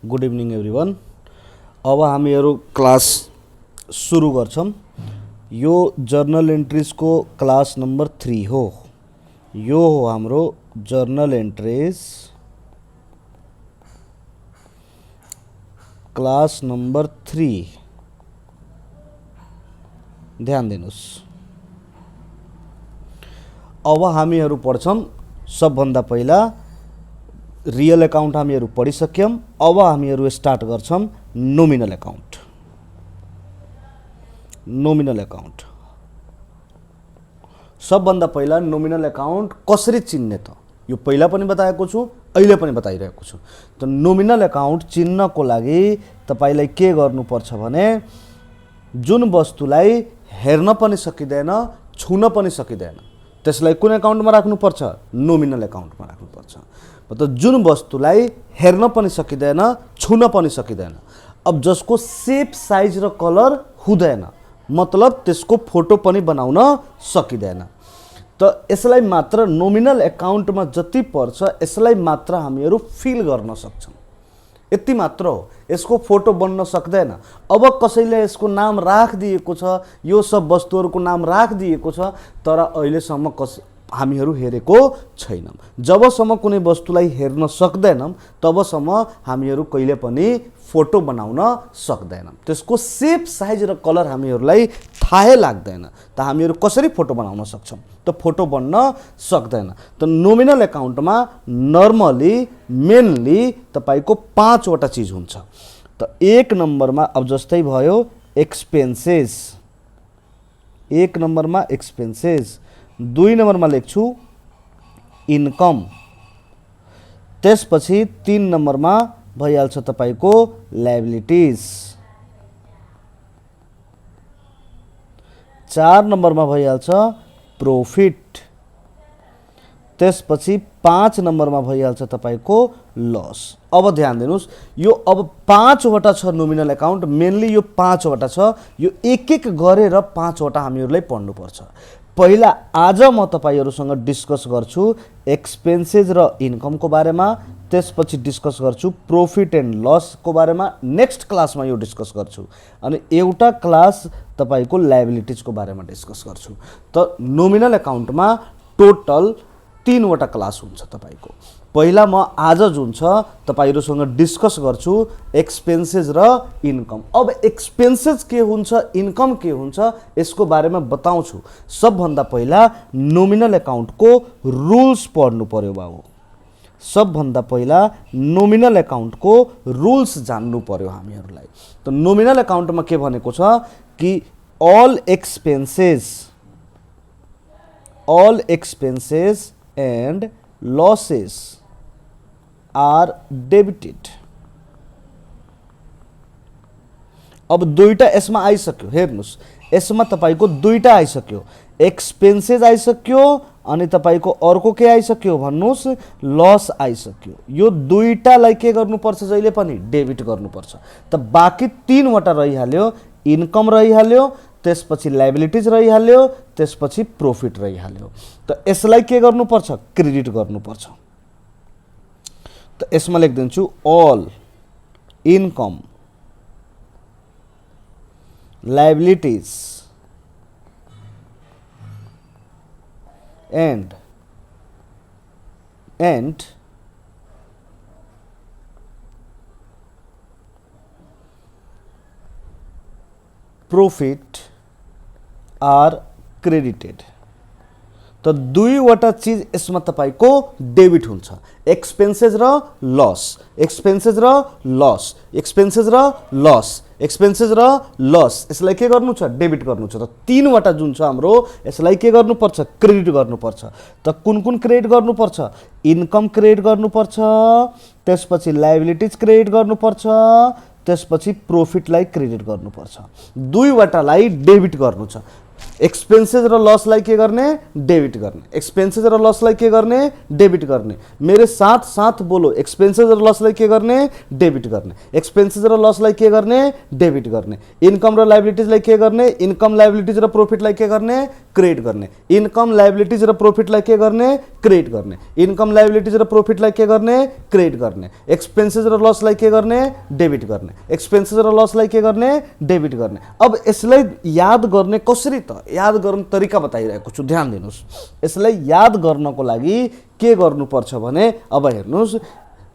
Good evening everyone. अब हामीहरू class सुरु गर्छौँ। यो जर्नल एन्ट्रिजको क्लास नम्बर 3 हो। यो हो हाम्रो जर्नल एन्ट्रिज क्लास नम्बर 3। ध्यान दिनुस्। अब हामीहरू पढ्छौँ सबभन्दा पहिला रियल एकाउन्ट हामीहरू पढिसक्यौँ। अब हामीहरू स्टार्ट गर्छौँ नोमिनल एकाउन्ट। नोमिनल एकाउन्ट सबभन्दा पहिला नोमिनल एकाउन्ट कसरी चिन्ने त यो पहिला पनि बताएको छु, अहिले पनि बताइरहेको छु। त नोमिनल एकाउन्ट चिन्नको लागि तपाईलाई के गर्नुपर्छ भने जुन वस्तुलाई हेर्न पनि सकिँदैन, छुन पनि सकिँदैन, त्यसलाई कुन एकाउन्टमा राख्नुपर्छ? नोमिनल एकाउन्टमा राख्नुपर्छ। मतलब जुन वस्तुलाई हेर्न पनि सकिँदैन, छुन पनि सकिँदैन, अब जसको सेप साइज र कलर हुँदैन, मतलब त्यसको फोटो पनि बनाउन सकिँदैन, त यसलाई मात्र नोमिनल एकाउन्टमा जति पर्छ यसलाई मात्र हामीहरू फिल गर्न सक्छौँ। यति मात्र हो, यसको फोटो बन्न सक्दैन। अब कसैले यसको नाम राखिदिएको छ, यो सब वस्तुहरूको नाम राखिदिएको छ, तर अहिलेसम्म हामीहरू हेरेको छैनौँ। जबसम्म कुनै वस्तुलाई हेर्न सक्दैनौँ तबसम्म हामीहरू कहिले पनि फोटो बनाउन सक्दैनौँ। त्यसको सेप साइज र कलर हामीहरूलाई थाहै लाग्दैन, त हामीहरू कसरी फोटो बनाउन सक्छौँ? त फोटो बन्न सक्दैन। त नोमिनल एकाउन्टमा नर्मली मेनली तपाईको 5 वटा चिज हुन्छ। त 1 नम्बरमा अब जस्तै भयो एक्सपेन्सेस, 1 नम्बरमा एक्सपेन्सेस, 2 नम्बरमा लेख्छु इन्कम, त्यसपछि 3 नम्बरमा भइहाल्छ तपाईको लायबिलिटिज, 4 नम्बरमा भइहाल्छ प्रॉफिट, त्यसपछि 5 नम्बरमा भइहाल्छ तपाईको लस। अब ध्यान दिनुस्, यो अब 5 वटा छ नोमिनल एकाउन्ट, मेनली यो 5 वटा छ। यो एक एक गरेर 5 वटा हामीहरूलाई पढ्नुपर्छ। पहिला आज म तपाईहरुसँग डिस्कस गर्छु एक्सपेन्सेस र इन्कमको बारेमा, त्यसपछि डिस्कस गर्छु प्रॉफिट एन्ड लसको बारेमा, नेक्स्ट क्लासमा यो डिस्कस गर्छु, अनि एउटा क्लास तपाईको लायबिलिटिजको बारेमा डिस्कस गर्छु। त नोमिनल एकाउन्टमा टोटल 3 वटा क्लास हुन्छ तपाईको। पहिला म आज जुन छ तपाईहरुसँग डिस्कस गर्छु एक्सपेन्सेस र इन्कम। अब एक्सपेन्सेस के हुन्छ, इन्कम के हुन्छ, यसको बारेमा बताउँछु। सबभन्दा पहिला नोमिनल एकाउन्टको रुल्स पढ्नु पर्यो बाबु। सबभन्दा पहिला नोमिनल एकाउन्टको रुल्स जान्नु पर्यो हामीहरूलाई। त नोमिनल एकाउन्टमा के भनेको छ कि all expenses and losses are debited। अब दुईटा यसमा आइसक्यो, हेर्नुस् यसमा तपाईको दुईटा आइसक्यो, एक्सपेन्सेस आइसक्यो अनि तपाईको अर्को के आइसक्यो भन्नुस्, लस आइसक्यो। यो दुईटालाई के गर्नुपर्छ? जहिले पनि डेबिट गर्नुपर्छ। त बाँकी 3 वटा रहिहाल्यो, इन्कम रहिहाल्यो, त्यसपछि लायबिलिटिज रहिहाल्यो, त्यसपछि प्रॉफिट रहिहाल्यो। त यसलाई के गर्नुपर्छ? क्रेडिट गर्नुपर्छ। त यसमा लेखिदिन्छु all income liabilities and profit are credited। त दुईवटा चिज यसमा तपाईको डेबिट हुन्छ, एक्सपेन्सेस र लस, एक्सपेन्सेस र लस, एक्सपेन्सेस र लस, एक्सपेन्सेस र लस। यसलाई के गर्नु छ? डेबिट गर्नु छ। त 3 वटा जुन छ हाम्रो यसलाई के गर्नुपर्छ? क्रेडिट गर्नुपर्छ। त कुन कुन क्रेडिट गर्नुपर्छ? इन्कम क्रेडिट गर्नुपर्छ, त्यसपछि लायबिलिटिज क्रेडिट गर्नुपर्छ, त्यसपछि प्रॉफिटलाई क्रेडिट गर्नुपर्छ। दुईवटालाई डेबिट गर्नु छ। एक्सपेन्सेस र लसलाई के गर्ने डेबिट गर्ने एक्सपेन्सेस र लसलाई के गर्ने डेबिट गर्ने मेरे साथ साथ बोलो एक्सपेन्सेस र लसलाई के गर्ने डेबिट गर्ने एक्सपेन्सेस र लसलाई के गर्ने डेबिट गर्ने इन्कम र लायबिलिटीजलाई के गर्ने इन्कम लायबिलिटीज र प्रॉफिटलाई के गर्ने क्रेडिट गर्ने इन्कम लायबिलिटीज र प्रॉफिटलाई के गर्ने क्रेडिट गर्ने इन्कम लायबिलिटीज र प्रॉफिटलाई के गर्ने क्रेडिट गर्ने एक्सपेन्सेस र लसलाई के गर्ने डेबिट गर्ने एक्सपेन्सेस र लसलाई के गर्ने डेबिट गर्ने अब यसलाई याद गर्ने कसरी त याद गर्ने तरिका बताइरहेको छु ध्यान दिनुस् यसलाई याद गर्नको लागि के गर्नुपर्छ भने अब हेर्नुस्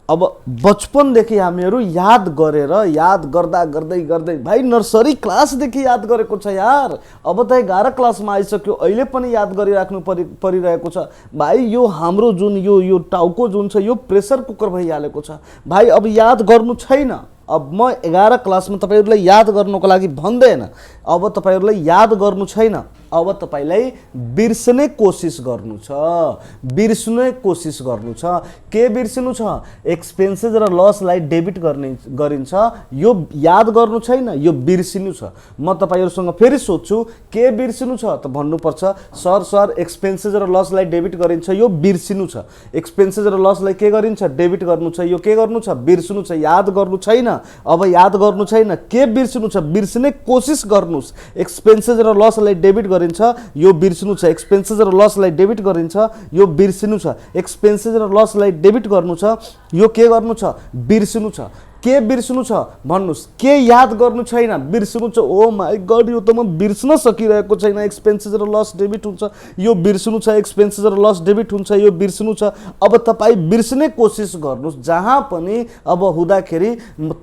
अब बचपनदेखि हामीहरू याद गरेर याद गर्दा गर्दै गर्दै भाइ नर्सरी क्लासदेखि याद गरेको छ यार अब त 11 क्लासमा आइसक्यो अहिले पनि याद गरिराख्नु परिरहेको छ भाइ यो हाम्रो जुन यो टाउको जुन छ यो प्रेसर कुकर भइहालेको छ भाइ अब याद गर्नु छैन अब म 11 क्लासमा तपाईहरुलाई याद गर्नको लागि भन्दैन अब तपाईहरुलाई याद गर्नु छैन अब तपाईलाई बिर्सने कोसिस गर्नु छ बिर्सने कोसिस गर्नु छ के बिर्सनु छ एक्सपेन्सेस र लसलाई डेबिट गरिन्छ यो याद गर्नु छैन यो बिर्सिनु छ म तपाईहरुसँग फेरि सोध्छु के बिर्सिनु छ त भन्नुपर्छ सर एक्सपेन्सेस र लसलाई डेबिट गरिन्छ यो बिर्सिनु छ एक्सपेन्सेस र लसलाई के गरिन्छ डेबिट गर्नु छ यो के गर्नु छ बिर्सनु छ याद गर्नु छैन अब याद गर्नु छैन के बिर्सनु छ बिर्सने कोसिस गर्नुस् एक्सपेन्सेस र लसलाई डेबिट गरिन्छ यो बिर्सनु छ एक्सपेन्सेस र लसलाई डेबिट गरिन्छ यो बिर्सिनु छ एक्सपेन्सेस र लसलाई डेबिट गर्नु छ यो के गर्नु छ बिर्सनु छ के बिर्सनु छ भन्नुस् के याद गर्नु छैन बिर्सनु छ ओ माय गॉड यो त म बिर्सन सकिरहेको छैन एक्सपेन्सेस र लस डेबिट हुन्छ यो बिर्सनु छ एक्सपेन्सेस र लस डेबिट हुन्छ यो बिर्सनु छ अब तपाई बिर्सने कोसिस गर्नुस् जहाँ पनि अब हुँदाखेरि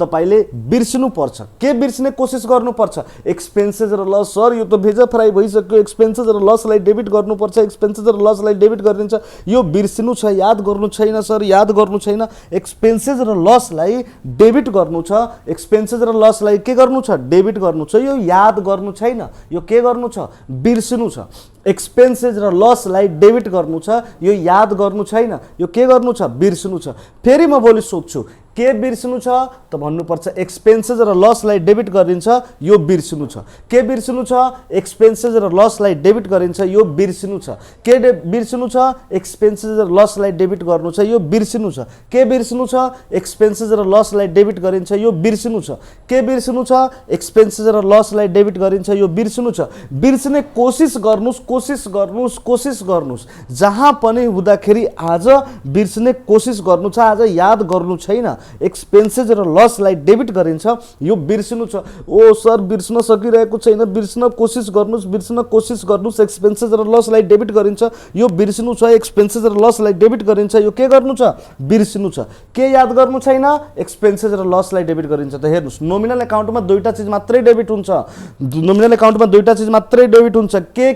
तपाईले बिर्सनु पर्छ के बिर्सने कोसिस गर्नु पर्छ एक्सपेन्सेस र लस सर यो त भेजा फ्राई भइसक्यो एक्सपेन्सेस र लसलाई डेबिट गर्नु पर्छ एक्सपेन्सेस र लसलाई डेबिट गरिन्छ यो बिर्सनु छ याद गर्नु छैन सर याद गर्नु छैन एक्सपेन्सेस र लसलाई डेबिट गर्नु छ एक्सपेन्सेस र लसलाई के गर्नु छ डेबिट गर्नु छ यो याद गर्नु छैन यो के गर्नु छ बिर्सनु छ एक्सपेन्सेस र लसलाई डेबिट गर्नु छ यो याद गर्नु छैन यो के गर्नु छ बिर्सनु छ फेरि म भोलि सोध्छु के बिर्सनु छ त भन्नुपर्छ एक्सपेन्सेस र लसलाई डेबिट गरिन्छ यो बिर्सनु छ के बिर्सनु छ एक्सपेन्सेस र लसलाई डेबिट गरिन्छ यो बिर्सनु छ के बिर्सनु छ एक्सपेन्सेस र लसलाई डेबिट गर्नु छ यो बिर्सनु छ के बिर्सनु छ एक्सपेन्सेस र लसलाई डेबिट गरिन्छ यो बिर्सनु छ के बिर्सनु छ एक्सपेन्सेस र लसलाई डेबिट गरिन्छ यो बिर्सनु छ बिर्सने कोसिस गर्नुस् जहाँ पनि हुँदाखेरि आज बिर्सने कोसिस गर्नु छ आज याद गर्नु छैन एक्सपेन्सेस र लसलाई डेबिट गरिन्छ यो बिर्सनु छ ओ सर बिर्सन सकिरहेको छैन बिर्सन कोसिस गर्नुस् एक्सपेन्सेस र लसलाई डेबिट गरिन्छ यो बिर्सनु छ एक्सपेन्सेस र लसलाई डेबिट गरिन्छ यो के गर्नु छ बिर्सनु छ के याद गर्नु छैन एक्सपेन्सेस र लसलाई डेबिट गरिन्छ त हेर्नुस् नोमिनल एकाउन्टमा दुईटा चीज मात्रै डेबिट हुन्छ नोमिनल एकाउन्टमा दुईटा चीज मात्रै डेबिट हुन्छ के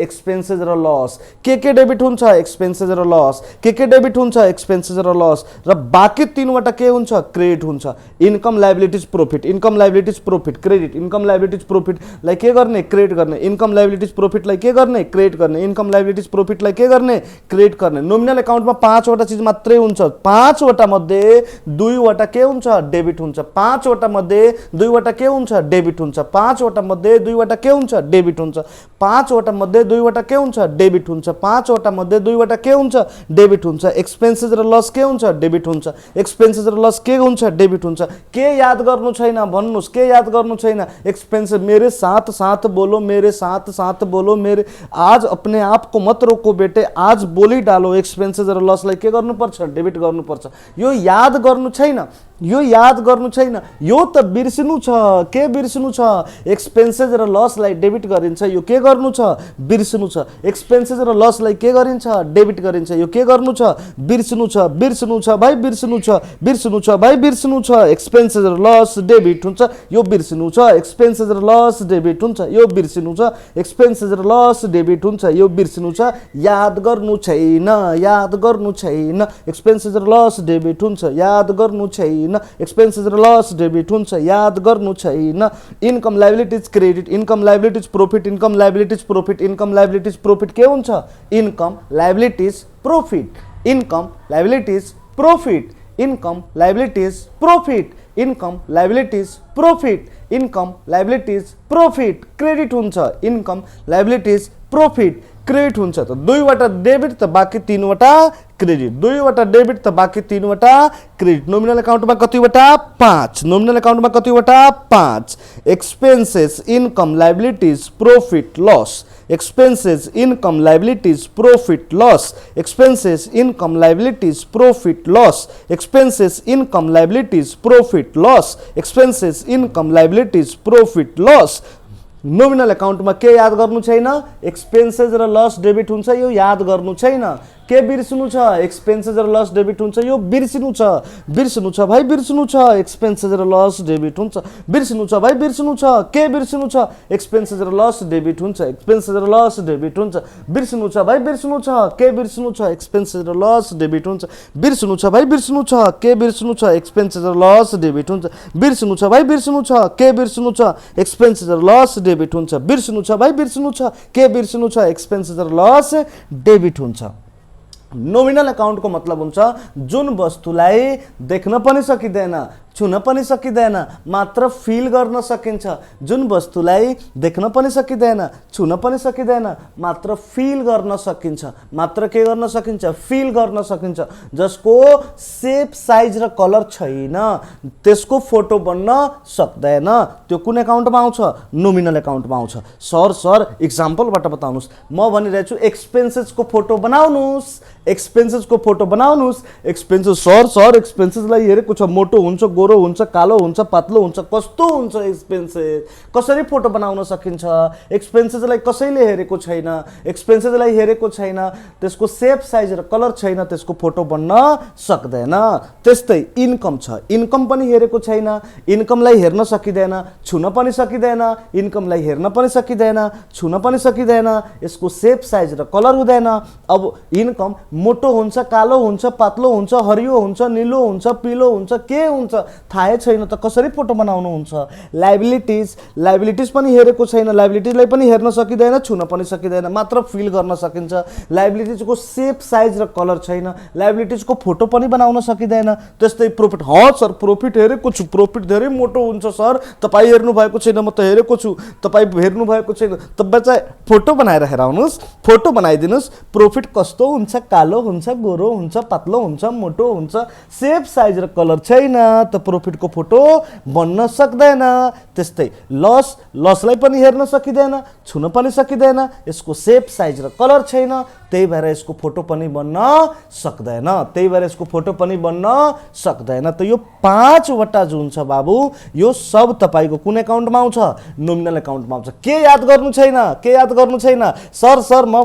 एक्सपेन्सेस र लस के डेबिट हुन्छ एक्सपेन्सेस र लस के डेबिट हुन्छ एक्सपेन्सेस र लस र बाँकी तीनवटा के हुन्छ क्रेडिट हुन्छ income liabilities profit credit income liabilities profit लाई के गर्ने क्रेडिट गर्ने इन्कम लायबिलिटीज प्रॉफिट लाई के गर्ने क्रेडिट गर्ने इन्कम लायबिलिटीज प्रॉफिट लाई के गर्ने क्रेडिट गर्ने नोमिनल एकाउन्टमा 5 वटा चीज मात्रै हुन्छ 5 वटा मध्ये 2 वटा के हुन्छ डेबिट हुन्छ 5 वटा मध्ये 2 वटा के हुन्छ डेबिट हुन्छ 5 वटा मध्ये 2 वटा के हुन्छ डेबिट हुन्छ 5 वटा मध्ये 2 वटा के हुन्छ डेबिट हुन्छ 5 वटा मध्ये 2 वटा के हुन्छ डेबिट हुन्छ एक्सपेन्सेस र लस के हुन्छ डेबिट हुन्छ एक्सपेन्सेस र लस के हुन्छ डेबिट हुन्छ के याद गर्नु छैन भन्नुस् के याद गर्नु छैन एक्सपेंस मेरे साथ साथ बोलो मेरे आज अपने आप को मत रोको बेटे आज बोली डालो एक्सपेंसेस र लसलाई के गर्नुपर्छ डेबिट गर्नुपर्छ यो याद गर्नु छैन यो त बिर्सनु छ के बिर्सनु छ एक्सपेन्सेस र लसलाई डेबिट गरिन्छ यो के गर्नु छ बिर्सनु छ एक्सपेन्सेस र लसलाई के गरिन्छ डेबिट गरिन्छ यो के गर्नु छ बिर्सनु छ भाइ बिर्सनु छ एक्सपेन्सेस र लस डेबिट हुन्छ यो बिर्सनु छ एक्सपेन्सेस र लस डेबिट हुन्छ यो बिर्सनु छ एक्सपेन्सेस र लस डेबिट हुन्छ यो बिर्सनु छ याद गर्नु छैन एक्सपेन्सेस र लस डेबिट हुन्छ याद गर्नु छैन एक्सपेन्सेस र लस डेबिट हुन्छ याद गर्नु छैन income liabilities credit income liabilities profit income liabilities profit के हुन्छ income liabilities profit income liabilities profit income liabilities profit income liabilities profit credit हुन्छ इनकम लाइबिलिटीज प्रॉफिट क्रेडिट हुन्छ त दुईवटा डेबिट त बाँकी तीनवटा क्रेडिट दुईवटा डेबिट त बाँकी तीनवटा क्रेडिट नोमिनल अकाउन्टमा कतिवटा 5 नोमिनल अकाउन्टमा कतिवटा 5 expenses income liabilities profit loss expenses income liabilities profit loss expenses income liabilities profit loss expenses income liabilities profit loss expenses income liabilities profit loss nominal अकाउन्टमा के याद गर्नु छैन एक्सपेन्सेस र लस डेबिट हुन्छ यो याद गर्नु छैन के बिर्सनु छ एक्सपेन्सेस र लस डेबिट हुन्छ यो बिर्सनु छ भाइ बिर्सनु छ एक्सपेन्सेस र लस डेबिट हुन्छ बिर्सनु छ भाइ बिर्सनु छ के बिर्सनु छ एक्सपेन्सेस र लस डेबिट हुन्छ एक्सपेन्सेस र लस डेबिट हुन्छ बिर्सनु छ भाइ बिर्सनु छ के बिर्सनु छ एक्सपेन्सेस र लस डेबिट हुन्छ बिर्सनु छ भाइ बिर्सनु छ के बिर्सनु छ एक्सपेन्सेस र लस डेबिट हुन्छ बिर्सनु छ भाइ बिर्सनु छ के बिर्सनु छ एक्सपेन्सेस र लस डेबिट हुन्छ बिर्सनु छ भाइ बिर्सनु छ के बिर्सनु छ एक्सपेन्सेस र लस डेबिट हुन्छ नोमिनल अकाउंट को मतलब हुन्छ जुन वस्तुलाई देख्न पनि सकिदैन छुन पनि सकिदैन मात्र फिल गर्न सकिन्छ जुन वस्तुलाई देख्न पनि सकिदैन छुन पनि सकिदैन मात्र फिल गर्न सकिन्छ मात्र के गर्न सकिन्छ फिल गर्न सकिन्छ जसको शेप साइज र कलर छैन त्यसको फोटो बन्न सक्दैन त्यो कुन अकाउन्टमा आउँछ नोमिनल अकाउन्टमा आउँछ सर एक्जाम्पलबाट बताउनुस् म भनिरहेछु एक्सपेन्सेस को फोटो बनाउनुस् एक्सपेन्सेस को फोटो बनाउनुस् एक्सपेन्सेस सर एक्सपेन्सेसलाई हेरेको छ मोटो हुन्छ गोरो हुन्छ कालो हुन्छ पातलो हुन्छ कस्तो हुन्छ एक्सपेन्सेस कसरी फोटो बनाउन सकिन्छ एक्सपेन्सेसलाई कसैले हेरेको छैन एक्सपेन्सेसलाई हेरेको छैन त्यसको शेप साइज र कलर छैन त्यसको फोटो बन्न सक्दैन त्यस्तै इन्कम छ इन्कम पनि हेरेको छैन इन्कमलाई हेर्न सकिदैन छुन पनि सकिदैन इन्कमलाई हेर्न पनि सकिदैन छुन पनि सकिदैन यसको शेप साइज र कलर हुँदैन अब इन्कम मोटो हुन्छ कालो हुन्छ पातलो हुन्छ हरियो हुन्छ नीलो हुन्छ पीलो हुन्छ के हुन्छ थाहै छैन त कसरी फोटो बनाउनु हुन्छ लाइबिलिटीज पनि हेरेको छैन लाइबिलिटीजलाई पनि हेर्न सकिदैन छुन पनि सकिदैन मात्र फिल गर्न सकिन्छ लाइबिलिटीजको शेप साइज र कलर छैन लाइबिलिटीजको फोटो पनि बनाउन सकिदैन त्यस्तै प्रॉफिट सर प्रॉफिट हेरेको छु प्रॉफिट धेरै मोटो हुन्छ सर तपाई हेर्नु भएको छैन म त हेरेको छु तपाई हेर्नु भएको छैन त बच्चा फोटो बनाएर हेराउनुस् फोटो बनाइदिनुस् प्रॉफिट कस्तो हुन्छ कालो हुन्छ गोरो हुन्छ पातलो हुन्छ मोटो हुन्छ शेप साइज र कलर छैन त प्रॉफिट को फोटो बन्न सक्दैन त्यस्तै लसलाई पनि हेर्न सकिदैन छुन पनि सकिदैन यसको शेप साइज र कलर छैन त्यही भएर यसको फोटो पनि बन्न सक्दैन त्यही भएर यसको फोटो पनि बन्न सक्दैन त यो 5 वटा जुन छ बाबु यो सब तपाईको कुन अकाउन्टमा आउँछ नोमिनल अकाउन्टमा आउँछ के याद गर्नु छैन सर म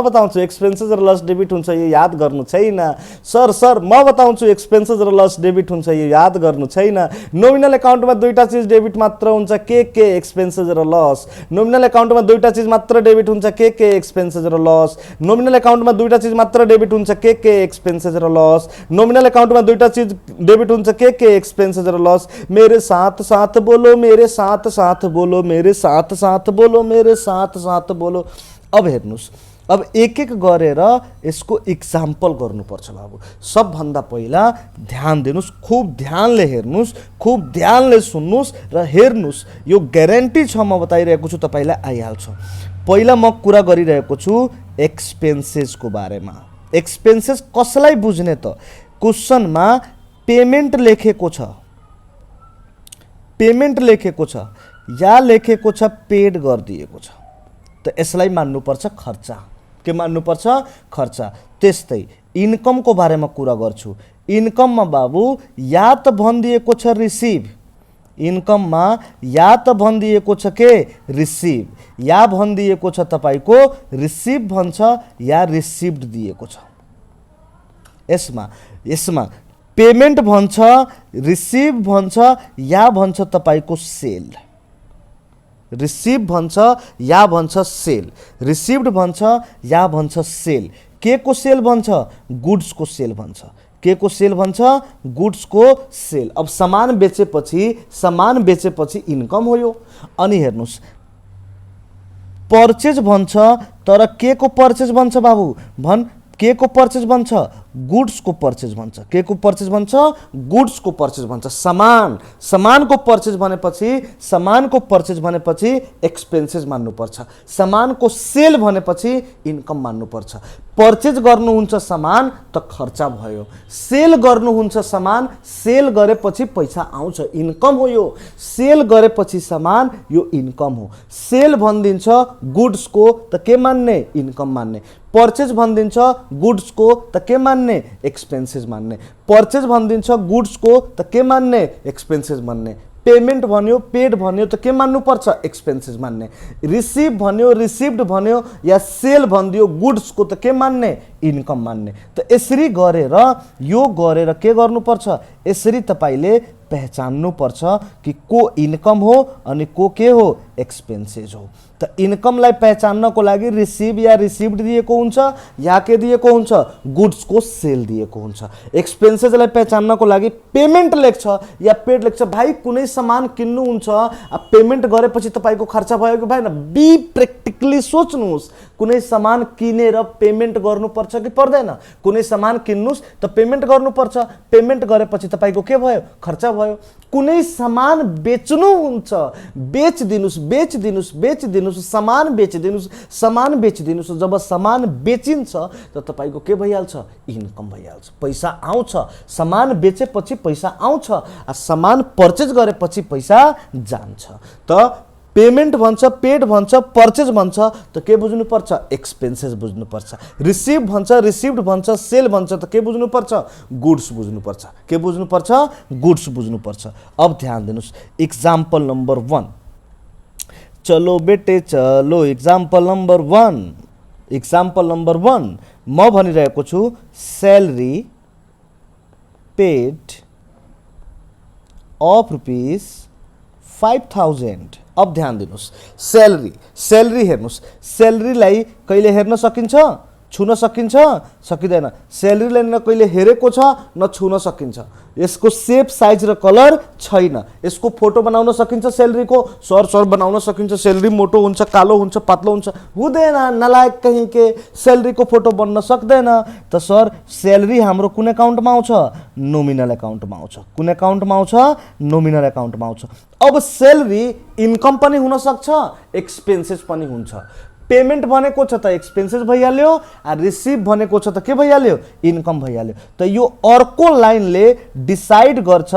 बताउँछु एक्सपेन्सेस र लस डेबिट हुन्छ यो याद गर्नु छैन सर म बताउँछु एक्सपेन्सेस र लस डेबिट हुन्छ यो याद गर्नु छैन नोमिनल अकाउन्टमा दुईटा चीज डेबिट मात्र हुन्छ के एक्सपेन्सेस र लस नोमिनल अकाउन्टमा दुईटा चीज मात्र डेबिट हुन्छ के एक्सपेन्सेस र लस नोमिनल अकाउन्टमा दुईटा चीज मात्र डेबिट हुन्छ के एक्सपेन्सेस र लस नोमिनल अकाउन्टमा दुईटा चीज डेबिट हुन्छ के एक्सपेन्सेस र लस मेरे साथ साथ बोलो मेरे साथ साथ बोलो मेरे साथ साथ बोलो मेरे साथ साथ बोलो अब हेर्नुस् अब एक गरेर यसको एक्जाम्पल गर्नुपर्छ बाबु सबभन्दा पहिला ध्यान दिनुस् खूब ध्यानले हेर्नुस् खूब ध्यानले सुन्नुस् र हेर्नुस् यो ग्यारेन्टी छ म बताइरहेको छु तपाईलाई आइहाल्छ पहिला म कुरा गरिरहेको छु एक्सपेन्सेस को बारेमा एक्सपेन्सेस कसलाई बुझ्ने त क्वेशनमा पेमेन्ट लेखेको छ या लेखेको छ पेड गरिदिएको छ त यसलाई मान्नुपर्छ खर्च के मान्नुपर्छ खर्च त्यस्तै इन्कम को बारेमा कुरा गर्छु इन्कममा बाबु या त भनिदिएको छ रिसिभ इन्कममा या त भनिदिएको छ के रिसिभ या भनिदिएको छ तपाईको रिसिभ भन्छ या रिसिभ्ड दिएको छ यसमा पेमेन्ट भन्छ रिसिभ भन्छ या भन्छ तपाईको सेल रिसिभ भन्छ या भन्छ सेल रिसिभ्ड भन्छ या भन्छ सेल के को सेल भन्छ गुड्स को सेल भन्छ के को सेल भन्छ गुड्स को सेल अब सामान बेचेपछि इन्कम हो यो अनि हेर्नुस् परचेज भन्छ तर के को परचेज भन्छ बाबु के को पर्चेज भन्छ गुड्स को पर्चेज भन्छ के को पर्चेज भन्छ गुड्स को पर्चेज भन्छ सामान को पर्चेज भनेपछि एक्सपेन्सेस मान्नुपर्छ सामान को सेल भनेपछि इन्कम मान्नुपर्छ पर्चेज गर्नुहुन्छ सामान त खर्चा भयो सेल गर्नुहुन्छ सामान सेल गरेपछि पैसा आउँछ इन्कम हो यो सेल गरेपछि सामान यो इन्कम हो सेल भनिदिन्छ गुड्स को त के मान्ने इन्कम मान्ने पर्चेज भनिदिन्छ गुड्स को त के मान्ने एक्सपेन्सेस मान्ने पर्चेज भनिदिन्छ गुड्स को त के मान्ने एक्सपेन्सेस मान्ने पेमेन्ट भन्यो पेड भन्यो त के मान्नुपर्छ एक्सपेन्सेस मान्ने रिसिभ भन्यो रिसिभ्ड भन्यो या सेल भनिदियो गुड्स को त के मान्ने इन्कम मान्ने त यसरी गरेर यो गरेर के गर्नुपर्छ यसरी तपाईले पहचान्नु पर्छ कि को इन्कम हो अनि को के हो एक्सपेन्सेस हो त इन्कमलाई पहचान्नको लागि रिसिभ या रिसिभ्ड दिएको हुन्छ या के दिएको हुन्छ गुड्स को सेल दिएको हुन्छ एक्सपेन्सेसलाई पहचान्नको लागि पेमेन्ट लेख्छ या पेड लेख्छ भाइ कुनै सामान किन्नु हुन्छ पेमेन्ट गरेपछि तपाईको खर्च भयो कि भएन बी प्र्याक्टिकली सोच्नुस् कुनै सामान किनेर पेमेन्ट गर्नुपर्छ कि पर्दैन कुनै सामान किन्नुस् त पेमेन्ट गर्नुपर्छ पेमेन्ट गरेपछि तपाईको के भयो खर्च भयो कुनै सामान बेच्नु हुन्छ बेचिदिनुस् सामान बेचिदिनुस् जब सामान बेचिन्छ त तपाईको के भइहाल्छ इन्कम भइहाल्छ पैसा आउँछ सामान बेचेपछि पैसा आउँछ सामान पर्चेज गरेपछि पैसा जान्छ त पेमेन्ट भन्छ पेड भन्छ पर्चेज भन्छ त के बुझ्नु पर्छ एक्सपेन्सेस बुझ्नु पर्छ रिसिभ भन्छ रिसिभ्ड भन्छ सेल भन्छ त के बुझ्नु पर्छ गुड्स बुझ्नु पर्छ के बुझ्नु पर्छ गुड्स बुझ्नु पर्छ अब ध्यान दिनुस् एग्जाम्पल नम्बर 1 चलो बेटे चलो एग्जाम्पल नम्बर 1 म भनिरहेको छु सैलरी पेड अफ रुपीस 5000 अब ध्यान दिनुस् सैलरी हेर्नुस् सैलरीलाई कहिले हेर्न सकिन्छ छुन सकिन्छ सकिदैन सैलरीलाई न कहिले हेरेको छ न छुन सकिन्छ यसको शेप साइज र कलर छैन यसको फोटो बनाउन सकिन्छ सैलरीको सर बनाउन सकिन्छ सैलरी मोटो हुन्छ कालो हुन्छ पातलो हुन्छ हुँदैन नलायक कहीं के सैलरीको फोटो बन्न सक्दैन त सर सैलरी हाम्रो कुन अकाउन्टमा आउँछ नोमिनल अकाउन्टमा आउँछ कुन अकाउन्टमा आउँछ नोमिनल अकाउन्टमा आउँछ अब सैलरी इन्कम पनि हुन सक्छ एक्सपेन्सेस पनि हुन्छ पेमेन्ट भनेको छ त एक्सपेन्सेस भइहाल्यो रिसिभ भनेको छ त के भइहाल्यो इन्कम भइहाल्यो त यो अर्को लाइनले डिसाइड गर्छ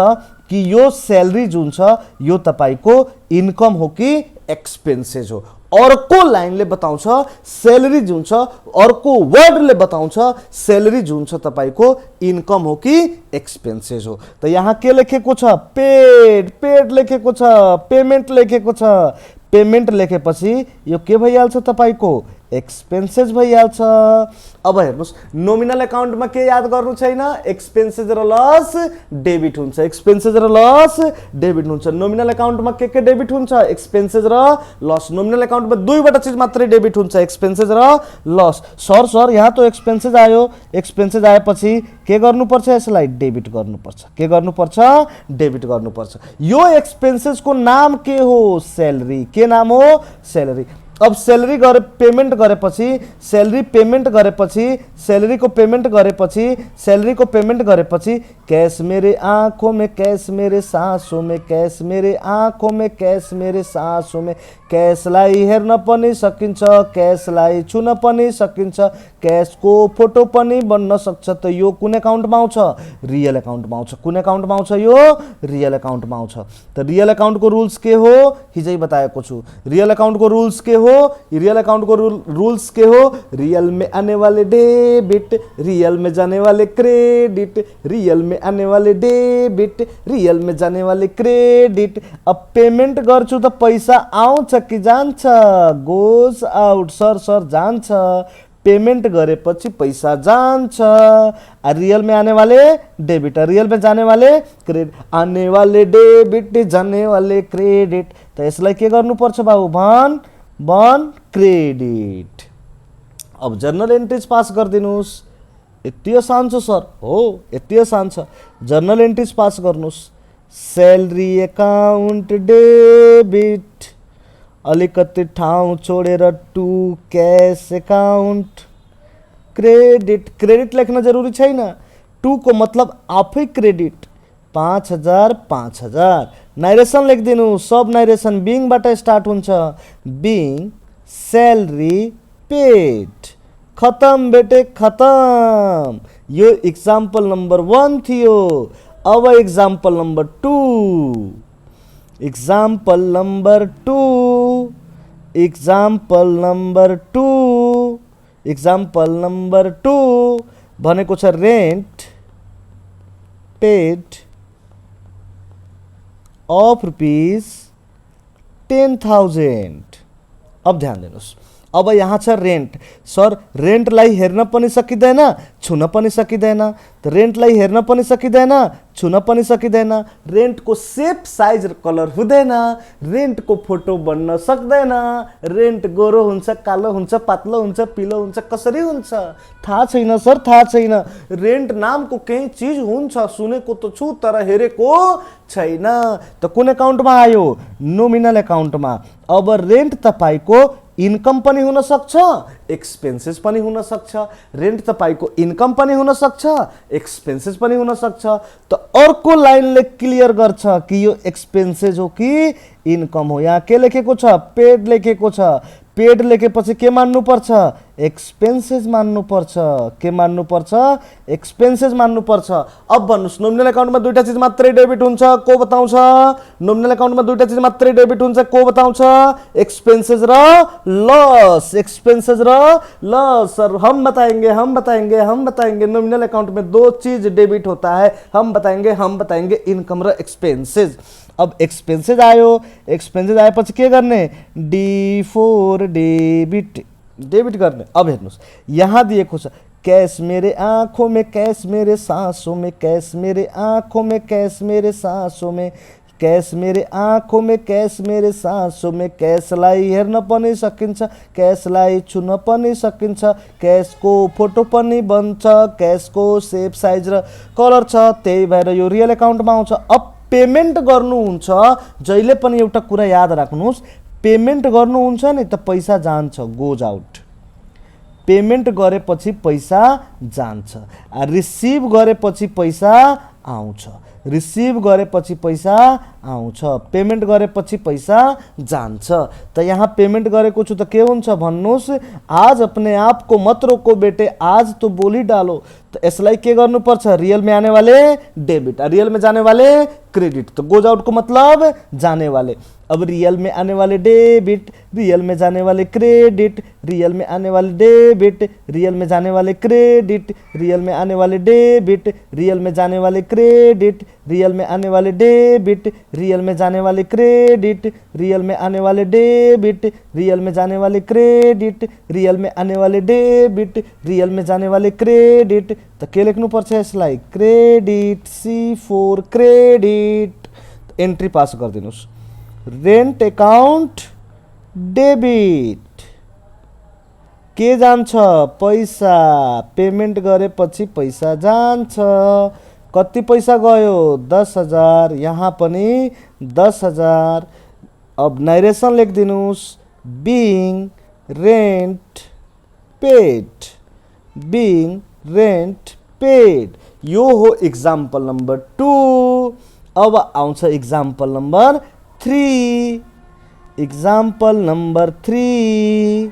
कि यो सैलरी जुन छ यो तपाईको इन्कम हो कि एक्सपेन्सेस हो अर्को लाइनले बताउँछ सैलरी जुन छ अर्को वर्डले बताउँछ सैलरी जुन छ तपाईको इन्कम हो कि एक्सपेन्सेस हो त यहाँ के लेखेको छ पेड लेखेको छ पेमेन्ट लेखेको छ पेमेन्ट लेखेपछि यो के भइहाल्छ तपाईको एक्सपेन्सेस भइहाल्छ अब हेर्नुस् नोमिनल अकाउन्टमा के याद गर्नु छैन एक्सपेन्सेस र लस डेबिट हुन्छ एक्सपेन्सेस र लस डेबिट हुन्छ नोमिनल अकाउन्टमा के डेबिट हुन्छ एक्सपेन्सेस र लस नोमिनल अकाउन्टमा दुईवटा चीज मात्रै डेबिट हुन्छ एक्सपेन्सेस र लस सर यहाँ त एक्सपेन्सेस आयो एक्सपेन्सेस आएपछि के गर्नुपर्छ यसलाई डेबिट गर्नुपर्छ के गर्नुपर्छ डेबिट गर्नुपर्छ यो एक्सपेन्सेसको नाम के हो सैलरी के नाम हो सैलरी अब सैलरी गरे पेमेन्ट गरेपछि सैलरी पेमेन्ट गरेपछि सैलरी को पेमेन्ट गरेपछि सैलरी को पेमेन्ट गरेपछि कैश मेरे आंखों में कैश मेरे सांसों में कैश मेरे आंखों में कैश मेरे सांसों में कैशलाई हेर्न पनि सकिन्छ कैशलाई छुन पनि सकिन्छ कैशको फोटो पनि बन्न सक्छ त यो कुन अकाउन्टमा आउँछ रियल अकाउन्टमा आउँछ कुन अकाउन्टमा आउँछ यो रियल अकाउन्टमा आउँछ त रियल अकाउन्टको रुल्स के हो हिजै बताएको छु रियल अकाउन्टको रुल्स के हो रियल अकाउंट को रूल्स के हो रियल में आने वाले डेबिट रियल में जाने वाले क्रेडिट रियल में आने वाले डेबिट रियल में जाने वाले क्रेडिट अब पेमेन्ट गर्छु त पैसा आउँछ कि जान्छ गोज आउट सर जान्छ पेमेन्ट गरेपछि पैसा जान्छ रियल में आने वाले डेबिट रियल में जाने वाले क्रेडिट आने वाले डेबिट जाने वाले क्रेडिट त यसलाई के गर्नुपर्छ बाबु वन क्रेडिट अब जर्नल एन्ट्रीज पास गरिदिनुस् यति आसान छ सर हो यति आसान छ जर्नल एन्ट्रीज पास गर्नुस् सैलरी अकाउन्ट डेबिट अलिकति ठाउँ छोडेर to cash account credit credit लेख्न जरुरी छैन। 2 को मतलब आफै क्रेडिट 5000 5000। नाइरेसन लेखिदिनु, सब नाइरेसन बिङबाट स्टार्ट हुन्छ। Being salary paid. खत्म बेटे खत्म। यो इक्जाम्पल नंबर 1 थियो। अब example number 2। Example number 2। Example number 2। Example number 2 भनेको छ रेन्ट पेड of rupees 10,000। अब ध्यान दिनुहोस्, अब यहाँ छ रेन्ट। सर रेन्टलाई हेर्न पनि सकिँदैन, छुन पनि सकिँदैन। त रेन्टलाई हेर्न पनि सकिँदैन, छुन पनि सकिँदैन। रेन्टको सेप साइज र कलर हुँदैन, रेन्टको फोटो बन्न सक्दैन। रेन्ट गोरो हुन्छ, कालो हुन्छ, पातलो हुन्छ, पिलो हुन्छ, कसरी हुन्छ थाहा छैन सर, थाहा छैन। रेन्ट नामको केही चिज हुन्छ, सुनेको त छु तर हेरेको छैन। त कुन एकाउन्टमा आयो? नोमिनल एकाउन्टमा। अब रेन्ट तपाईको इन्कम पनि हुन सक्छ, एक्सपेन्सेस पनि हुन सक्छ। रेन्ट तपाईको इन्कम पनि हुन सक्छ, एक्सपेन्सेस पनि हुन सक्छ। त अर्को लाइनले क्लियर गर्छ कि यो एक्सपेन्सेस हो कि इन्कम हो। यहाँ के लेखेको छ? पेड लेखेको छ। पेड लेखेपछि के मान्नु पर्छ? एक्सपेन्सेस मान्नु पर्छ। के मान्नु पर्छ? एक्सपेन्सेस मान्नु पर्छ। अब भन्नुस् नोमिनल एकाउन्टमा दुईटा चीज मात्रै डेबिट हुन्छ, को बताउँछ? नोमिनल एकाउन्टमा दुईटा चीज मात्रै डेबिट हुन्छ, को बताउँछ? एक्सपेन्सेस र लॉस। एक्सपेंसेस र लॉस। सर हम बताएंगे, हम बताएंगे, हम बताएंगे। नोमिनल अकाउंट में दो चीज डेबिट होता है, हम बताएंगे, हम बताएंगे। इनकम र एक्सपेंसेस। अब एक्सपेंसेस आयो, एक्सपेंसेस आएपछि के गर्ने? D4 डेबिट, डेबिट गर्ने। अब हेर्नुस् यहाँ दिएको छ कैश मेरे आंखों में, कैश मेरे सांसों में, कैश मेरे आंखों में, कैश मेरे सांसों में, कैश मेरे आंखों में, कैश मेरे सांसों में। कैशलाई हेर्न पनि सकिन्छ, कैशलाई छुन पनि सकिन्छ, कैशको फोटो पनि बन्छ, कैशको सेप साइज र कलर छ। त्यही भएर यो रियल एकाउन्टमा आउँछ। अब पेमेन्ट गर्नुहुन्छ, जहिले पनि एउटा कुरा याद राख्नुहोस्, पेमेन्ट गर्नुहुन्छ नि त पैसा जान्छ, गोज आउट। पेमेन्ट गरेपछि पैसा जान्छ, रिसिभ गरेपछि पैसा आउँछ, रिसिभ गरेपछि पैसा आउँछ, पेमेन्ट गरेपछि पैसा जान्छ। त यहाँ पेमेन्ट गरेको छु त के हुन्छ भन्नुस्? आज अपने आप को मत रोको बेटे, आज तो बोली डालो। तो यसलाई के गर्नुपर्छ? रियल में आने वाले डेबिट, रियल में जाने वाले क्रेडिट। तो गोज आउट को मतलब जाने वाले। अब रियल में आने वाले डेबिट, रियल में जाने वाले क्रेडिट, रियल में आने वाले डेबिट, रियल में जाने वाले क्रेडिट, रियल में आने वाले डेबिट, रियल में जाने वाले क्रेडिट, रियल में आने वाले डेबिट, रियल में जाने वाले क्रेडिट, रियल में आने वाले डेबिट, रियल में जाने वाले क्रेडिट, रियल में आने वाले डेबिट, रियल में जाने वाले क्रेडिट। त के लेख्नु पर्छ यसलाई? Credit, C4 credit. Entry pass गरिदिनुस्। Rent account debit, के जान्छ? पैसा। पेमेन्ट गरेपछि पैसा जान्छ। कति पैसा गयो? 10,000। यहाँ पनि 10,000। अब नाइरेसन लेखिदिनुस्। Being rent paid, being rent paid. यो हो इक्जाम्पल नम्बर 2। अब आउँछ example number 3। Example number 3।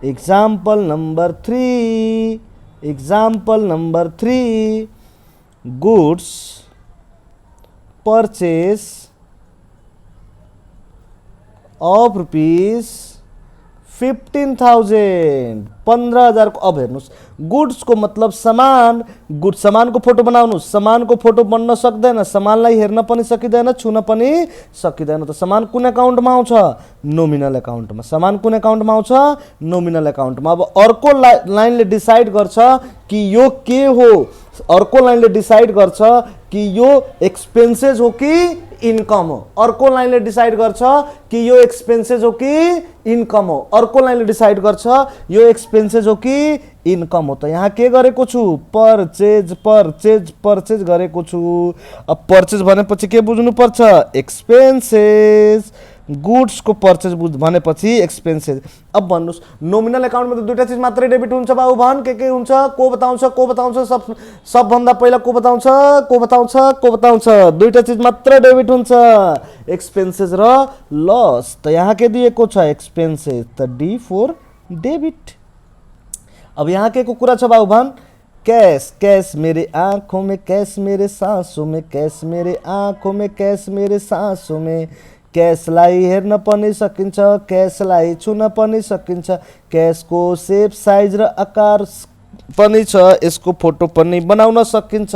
Example number 3। Example number 3। Goods purchase of rupees 15,000, 15,000 को। अब हेर्नुस् गुड्स को मतलब सामान। गुड सामान को फोटो बनाउनुस्। सामान को फोटो बन्न सक्दैन, सामानलाई हेर्न पनि सकिँदैन, छुन पनि सकिँदैन। त सामान कुन एकाउन्टमा आउँछ? नोमिनल एकाउन्टमा। सामान कुन एकाउन्टमा आउँछ? नोमिनल एकाउन्टमा। अब अर्को लाइनले डिसाइड गर्छ कि यो के हो। अर्को लाइनले डिसाइड गर्छ कि यो एक्सपेन्सेस हो कि इन्कम हो। अर्को लाइनले डिसाइड गर्छ कि यो एक्सपेन्सेस हो कि इन्कम हो। अर्को लाइनले डिसाइड गर्छ यो एक्सपेन्सेस हो कि इन्कम हो। त यहाँ के गरेको छु? परचेज, परचेज, परचेज गरेको छु। अब परचेज भनेपछि के बुझ्नु पर्छ? एक्सपेन्सेस। गुड्सको पर्चेज भनेपछि एक्सपेन्सेस। अब भन्नुहोस् नोमिनल एकाउन्टमा त दुईटा चिज मात्रै डेबिट हुन्छ बाबु भन, के हुन्छ, को बताउँछ सबभन्दा पहिला को बताउँछ, दुईटा चिज मात्रै डेबिट हुन्छ, एक्सपेन्सेस र लस। त यहाँ के दिएको छ एक्सपेन्सेस, त डी फोर डेबिट। अब यहाँ के को कुरा छ बाबु भन, कैश, कैश मेरे आँखों में, कैश मेरे सांसों में, कैश मेरे आँखों में, कैश मेरे सांसों में, क्यासलाई हेर्न पनि सकिन्छ, क्यासलाई छुन पनि सकिन्छ, क्यासको सेप साइज र आकार पनि छ, यसको फोटो पनि बनाउन सकिन्छ।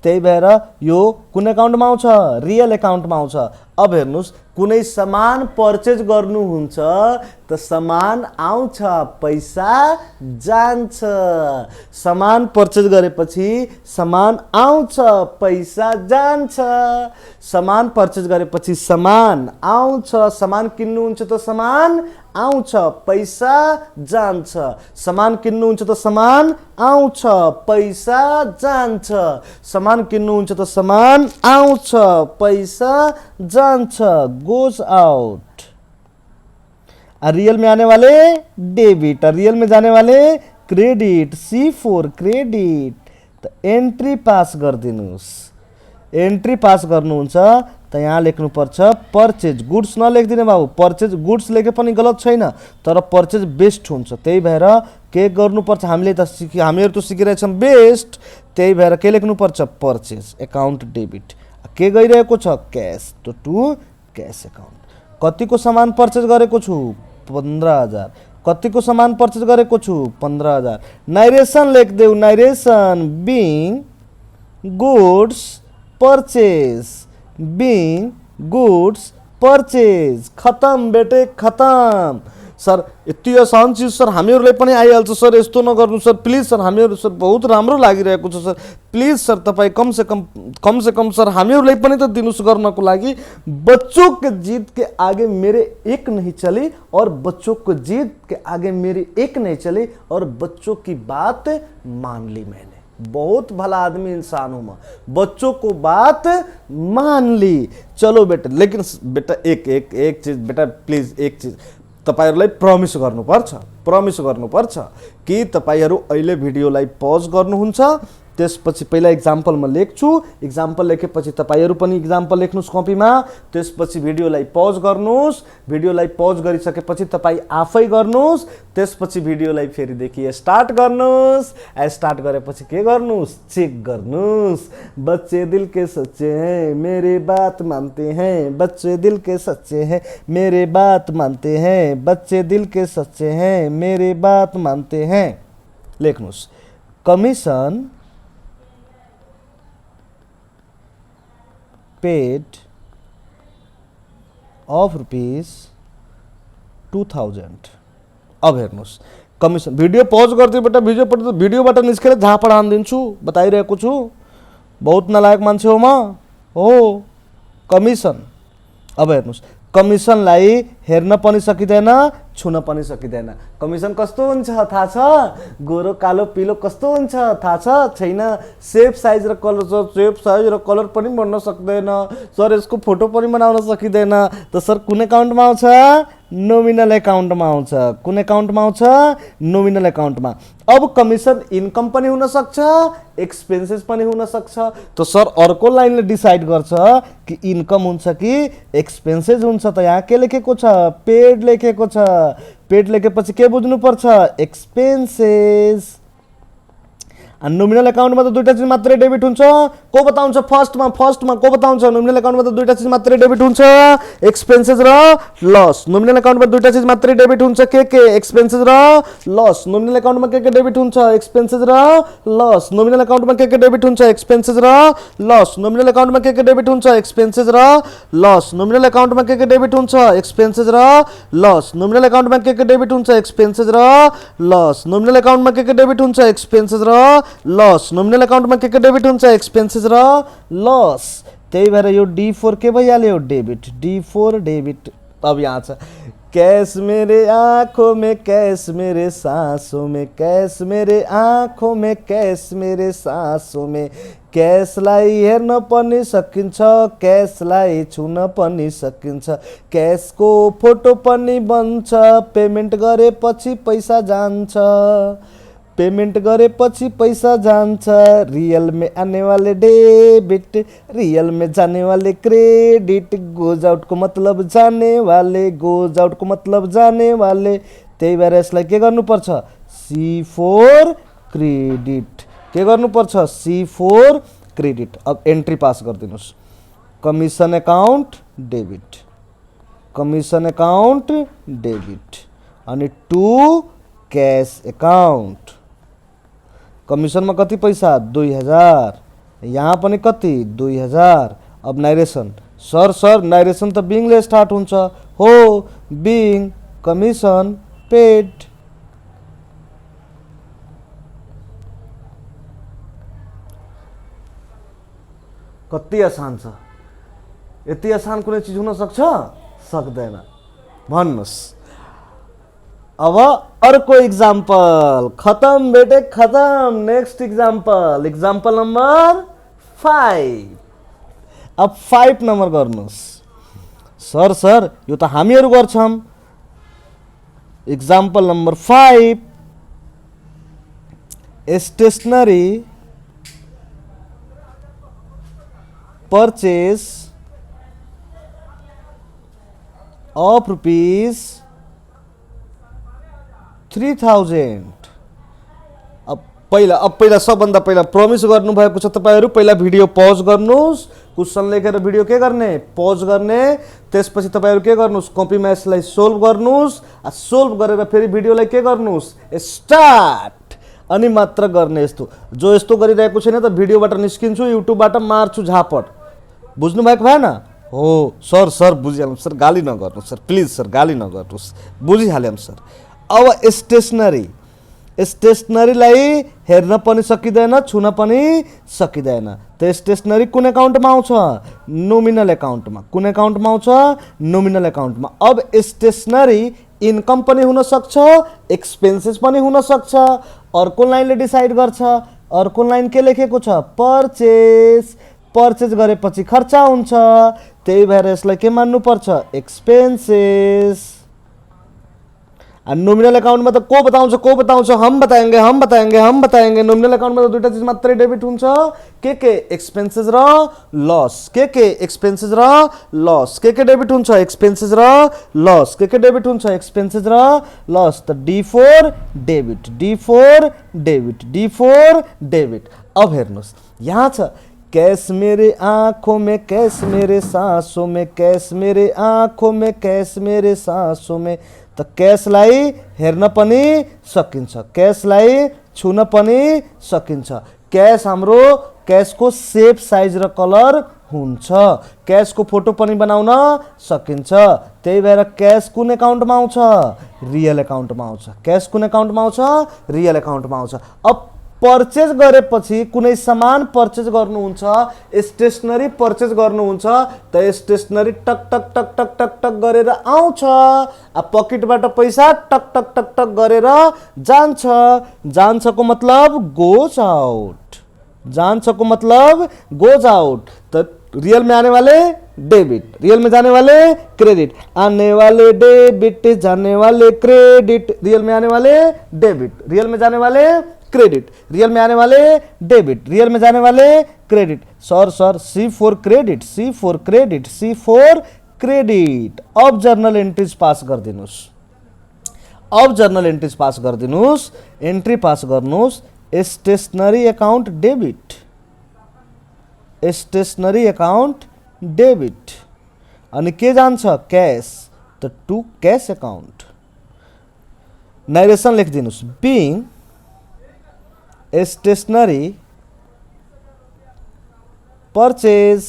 त्यही भएर यो कुन एकाउन्टमा आउँछ, रियल एकाउन्टमा आउँछ। अब हेर्नुहोस् कुनै सामान पर्चेज गर्नुहुन्छ त सामान आउँछ पैसा जान्छ, सामान पर्चेज गरेपछि सामान आउँछ पैसा जान्छ, सामान पर्चेज गरेपछि सामान आउँछ, सामान किन्नुहुन्छ त सामान आउँछ पैसा जान्छ, सामान किन्नुहुन्छ त सामान आउँछ पैसा जान्छ, सामान किन्नुहुन्छ त सामान आउँछ पैसा जान्छ, गोज आउट। रियल में आने वाले डेबिट, रियल में जाने वाले क्रेडिट, C4 क्रेडिट। त एन्ट्री पास गरिदिनुहोस्, एन्ट्री पास गर्नुहुन्छ त यहाँ लेख्नुपर्छ पर्चेज, गुड्स नलेखिदिने बाबु, पर्चेज गुड्स लेखे पनि गलत छैन तर पर्चेज बेस्ट हुन्छ। त्यही भएर के गर्नुपर्छ, हामीहरू त सिकिरहेछौँ बेस्ट, त्यही भएर के लेख्नुपर्छ पर्चेज एकाउन्ट डेबिट। के गइरहेको छ क्यास, त टु क्यास एकाउन्ट। कतिको सामान पर्चेज गरेको छु 15,000, कतिको सामान पर्चेज गरेको छु 15,000। नाइरेसन लेखिदेऊ, narration being goods purchase, being goods purchase, खतम बेटे खतम। सर यति आसान चिज सर हामीहरूलाई पनि आइहाल्छ सर, यस्तो नगर्नु सर प्लिज सर, हामीहरू सर बहुत राम्रो लागिरहेको छ सर, प्लिज सर तपाईँ कम से कम सर हामीहरूलाई पनि त दिनुहोस् गर्नको लागि। बच्चों के जिद के आगे मेरे एक नहीं चली और बच्चों को जिद के आगे मेरी एक नहीं चली और बच्चों की बात मान ली मैंने। बहुत भला आदमी इंसान हूं मैं, बच्चों को बात मान ली। चलो बेटा, लेकिन बेटा एक चीज बेटा प्लिज, एक चीज तपाईहरुलाई प्रमिस गर्नुपर्छ कि तपाईहरु अहिले भिडियोलाई पज गर्नुहुन्छ, त्यसपछि पहिला एक्जाम्पल म लेख्छु, एक्जाम्पल लेखेपछि तपाईहरु पनि एक्जाम्पल लेख्नुस् कपीमा, त्यसपछि भिडियोलाई पज गर्नुस्, भिडियोलाई पज गरिसकेपछि तपाई आफै गर्नुस्, त्यसपछि भिडियोलाई फेरि देखि स्टार्ट गर्नुस्, स्टार्ट गरेपछि के गर्नुस् चेक गर्नुस्। बच्चे दिल के सच्चे हैं मेरे बात मानते हैं, बच्चे दिल के सच्चे हैं मेरे बात मानते हैं, बच्चे दिल के सच्चे हैं मेरे बात मानते हैं। लेख्नुस् कमिसन paid of rupees 2000। अब हेर्नुस् कमिसन, भिडियो पज गर्दै बेटा, भिडियोबाट निस्केर झापड हान्दिन्छु, बताइरहेको छु, बहुत नलायक मान्छे हो म हो। कमिसन, अब हेर्नुस् कमिसनलाई हेर्न पनि सकिदैन, छुन पनि सकिदैन। कमिसन कस्तो हुन्छ थाहा छ, गोरो कालो पिलो कस्तो हुन्छ थाहा छ छैन, सेप साइज र कलर छ, सेप साइज र कलर पनि बन्न सक्दैन सर, यसको फोटो पनि बनाउन सकिदैन। त सर कुन एकाउन्टमा आउँछ, नोमिनल एकाउन्टमा आउँछ। कुन एकाउन्टमा आउँछ, नोमिनल एकाउन्टमा। अब कमिसन इन्कम पनि हुन सक्छ, एक्सपेन्सेस पनि हुन सक्छ। त सर अर्को लाइनले डिसाइड गर्छ कि इन्कम हुन्छ कि एक्सपेन्सेस हुन्छ। त यहाँ के लेखेको छ, पेड लेखेको छ, पेड लेखेपछि के बुझ्नु पर्छ एक्सपेन्सेस। नोमिनल एकाउन्टमा त दुईटा चिज मात्रै डेबिट हुन्छ, को बताउँछ फर्स्टमा को बताउँछ, नोमिनल एकाउन्टमा त दुईटा चिज मात्रै डेबिट हुन्छ, एक्सपेन्सेस र लस। नोमिनल एकाउन्टमा दुईटा चिज मात्रै डेबिट हुन्छ, के एक्सपेन्सेस र लस। नोमिनल एकाउन्टमा के डेबिट हुन्छ, एक्सपेन्सेस र लस। नोमिनल एकाउन्टमा के डेबिट हुन्छ, एक्सपेन्सेस र लस। नोमिनल एकाउन्टमा के डेबिट हुन्छ, एक्सपेन्सेस र लस। नोमिनल एकाउन्टमा के डेबिट हुन्छ, एक्सपेन्सेस र लस। नोमिनल एकाउन्टमा के डेबिट हुन्छ, एक्सपेन्सेस र लस। नोमिनल एकाउन्टमा के डेबिट हुन्छ, एक्सपेन्सेस र लस। नोमिनल एकाउन्टमा के डेबिट हुन्छ, एक्सपेन्सेस र लस। त्यही भएर यो D4 के भइहाल्यो डेबिट, D4 डेबिट। अब यहाँ छ कैश मेरे आँखों में, कैश मेरे सांसों में, कैश मेरे आँखों में, कैश मेरे सांसों में, क्यासलाई हेर्न पनि सकिन्छ, क्यासलाई छुन पनि सकिन्छ, क्यासको फोटो पनि बन्छ, पेमेन्ट गरेपछि पैसा जान्छ, पेमेंट गरेपछि पैसा जान्छ, रियल में आने वाले डेबिट, रियल में जाने वाले क्रेडिट, गोज आउट को मतलब जाने वाले, गोज आउट को मतलब जाने वाले, त्यही भएर यसलाई के गर्नुपर्छ, C4 क्रेडिट, के गर्नुपर्छ, C4 क्रेडिट। अब entry pass गरिदिनुस्, commission account debit, commission account debit, अनि 2 कैश अकाउंट, कमिसन में कति पैसा 2000, यहाँ पनि कति 2000। अब नाइरेसन, सर नाइरेसन त बिङ ले स्टार्ट हुन्छ, हो बिङ कमिसन पेड। कति आसान छ, यति आसान कुनै चीज हुन सक्छ, सक्दैन, भन्नुस्। अब अर्को एग्जाम्पल, खत्म बेटे खत्म। Next example, example number 5। अब 5 नंबर गर्नुस्। सर यो त हामीहरु गर्छौं। Example number 5, stationery purchase of rupees 3000। अब पहिला सबभन्दा पहिला प्रमिस गर्नु भएको छ तपाईहरु, पहिला भिडियो पज गर्नुस्, क्वेशन लेखेर भिडियो के गर्ने, पज गर्ने, त्यसपछि तपाईहरु के गर्नुस्, कपीमा यसलाई सोल्भ गर्नुस्, सोल्भ गरेर फेरि भिडियोलाई के गर्नुस्, स्टार्ट, अनि मात्र गर्ने। यस्तो जो यस्तो गरिरहेको छैन त भिडियोबाट निस्किन्छु, युट्युबबाट मार्छु झापट। बुझ्नु भएको भएन? हो सर बुझिहाल्नु सर, गाली नगर्नु सर, प्लिज सर गाली नगर्नुस्, बुझिहाल्यौं सर। अब स्टेशनरीलाई हेर्न पनि सकिदैन, छुन पनि सकिदैन, त स्टेशनरी कुन अकाउन्टमा आउँछ, नोमिनल अकाउन्टमा। कुन अकाउन्टमा आउँछ, नोमिनल अकाउन्टमा। अब स्टेशनरी इन्कम पनि हुन सक्छ, एक्सपेन्सेस पनि हुन सक्छ। अर्को लाइनले डिसाइड गर्छ, अर्को लाइन के लेखेको छ, परचेज, परचेज गरेपछि खर्च हुन्छ, त्यही भएर यसलाई के मान्नु पर्छ, एक्सपेन्सेस। नोमिनल अकाउंट में तो को बताउँछ, हम बताएंगे। नोमिनल अकाउंट में तो दुईटा चीज मात्रै डेबिट हुन्छ, के एक्सपेन्सेस र लस, के एक्सपेन्सेस र लस, के डेबिट हुन्छ, एक्सपेन्सेस र लस, के डेबिट हुन्छ, एक्सपेन्सेस र लस। त D4 debit, D4 debit, D4 debit. अब हेर्नुस्, यहाँ छ कैश मेरे आँखों में, कैश मेरे सांसों में, कैश मेरे आँखों में, कैश मेरे सांसों में। त क्याशलाई हेर्न पनि सकिन्छ, क्याशलाई छुन पनि सकिन्छ। क्याश हाम्रो क्याशको शेप, साइज र कलर हुन्छ, क्याशको फोटो पनि बनाउन सकिन्छ। त्यही भएर क्याश कुन अकाउन्टमा आउँछ, रियल अकाउन्टमा आउँछ। क्याश कुन अकाउन्टमा आउँछ, रियल अकाउन्टमा आउँछ। अब परचेज गरेपछि कुनै सामान परचेज गर्नुहुन्छ, स्टेशनरी परचेज गर्नुहुन्छ, त स्टेशनरी टक टक टक टक टक टक गरेर आउँछ, पकेटबाट पैसा टक टक टक टक गरेर जान्छ। जान्छको मतलब गोज आउट, जान्छको मतलब गोज आउट। त रियल में आने वाले डेबिट, रियल में जाने वाले क्रेडिट, आने वाले डेबिट, जाने वाले क्रेडिट, रियल में आने वाले डेबिट, रियल में जाने वाले क्रेडिट, रियल में आने वाले डेबिट, रियल में जाने वाले credit. Sir C4 credit, C4 credit, C4 credit. अब जर्नल एंट्रीज पास गरिदिनुस्, अब जर्नल एंट्रीज पास गरिदिनुस्, एंट्री पास गर्नुस्, stationery account debit, stationery account debit, अनि के जान्छ, कैश, त टू कैश अकाउंट। नाइरेसन लेखिदिनुस्, बीइङ स्टेशनरी परचेज।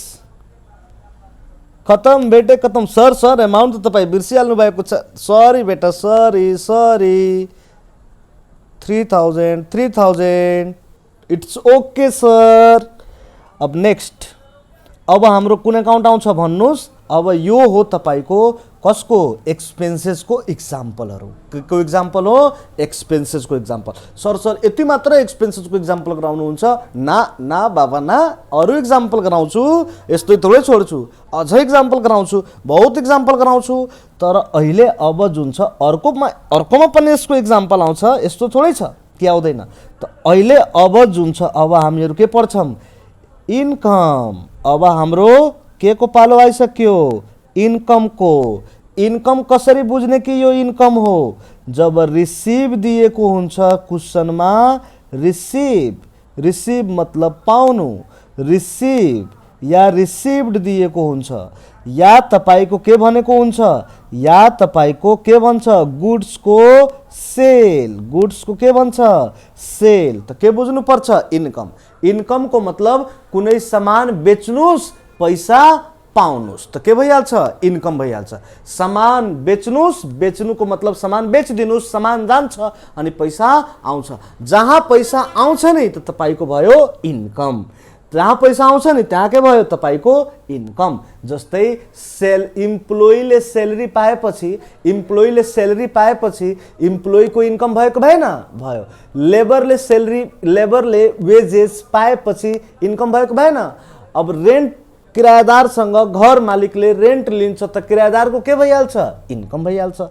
खत्म बेटे खत्म। सर अमाउंट तो तपाईं बिर्सिहाल्नु भएको छ, सरी बेटा, सरी 3000, इट्स ओके सर। अब नेक्स्ट, अब हाम्रो कुन अकाउंट आउँछ भन्नुस्, अब यो हो तपाईको कसको एक्सपेन्सेसको इक्जाम्पलहरू को इक्जाम्पल हो एक्सपेन्सेसको इक्जाम्पल सर सर यति मात्र एक्सपेन्सेसको इक्जाम्पल गराउनुहुन्छ ना ना बाबा ना अरू इक्जाम्पल गराउँछु यस्तै थोरै छोड्छु अझै इक्जाम्पल गराउँछु बहुत इक्जाम्पल गराउँछु तर अहिले अब जुन छ अर्कोमा पनि यसको इक्जाम्पल आउँछ यस्तो थोरै छ के आउँदैन त अहिले अब जुन छ अब हामीहरू के पढ्छौँ इन्कम अब हाम्रो के को पालो आइसक्यो इन्कम कसरी बुझ्ने कि यो इन्कम हो जब रिसिभ दिएको हुन्छ क्वेशनमा रिसिभ मतलब पाउनु रिसिभ या रिसिभ्ड दिएको हुन्छ या तपाईको के भनेको हुन्छ या तपाईको के भन्छ गुड्सको के भन्छ सेल त के बुझ्नु पर्छ इन्कम को मतलब कुनै सामान बेच्नुस् पैसा पाउनुस् त के भइहाल्छ इन्कम भइहाल्छ सामान बेच्नुस् बेच्नुको मतलब सामान बेचिदिनुस् सामान जान्छ अनि पैसा आउँछ जहाँ पैसा आउँछ नि त तपाईको भयो इन्कम जहाँ पैसा आउँछ नि त्यहाँ के भयो तपाईको इन्कम जस्तै इम्प्लोइले सेलेरी पाएपछि इम्प्लोइको इन्कम भएको भएन भयो लेबरले वेजेस पाएपछि इन्कम भएको भएन अब रेन्ट किरायदारसँग घर मालिकले रेन्ट लिन्छ त किरायदारको के भइहाल्छ इन्कम भइहाल्छ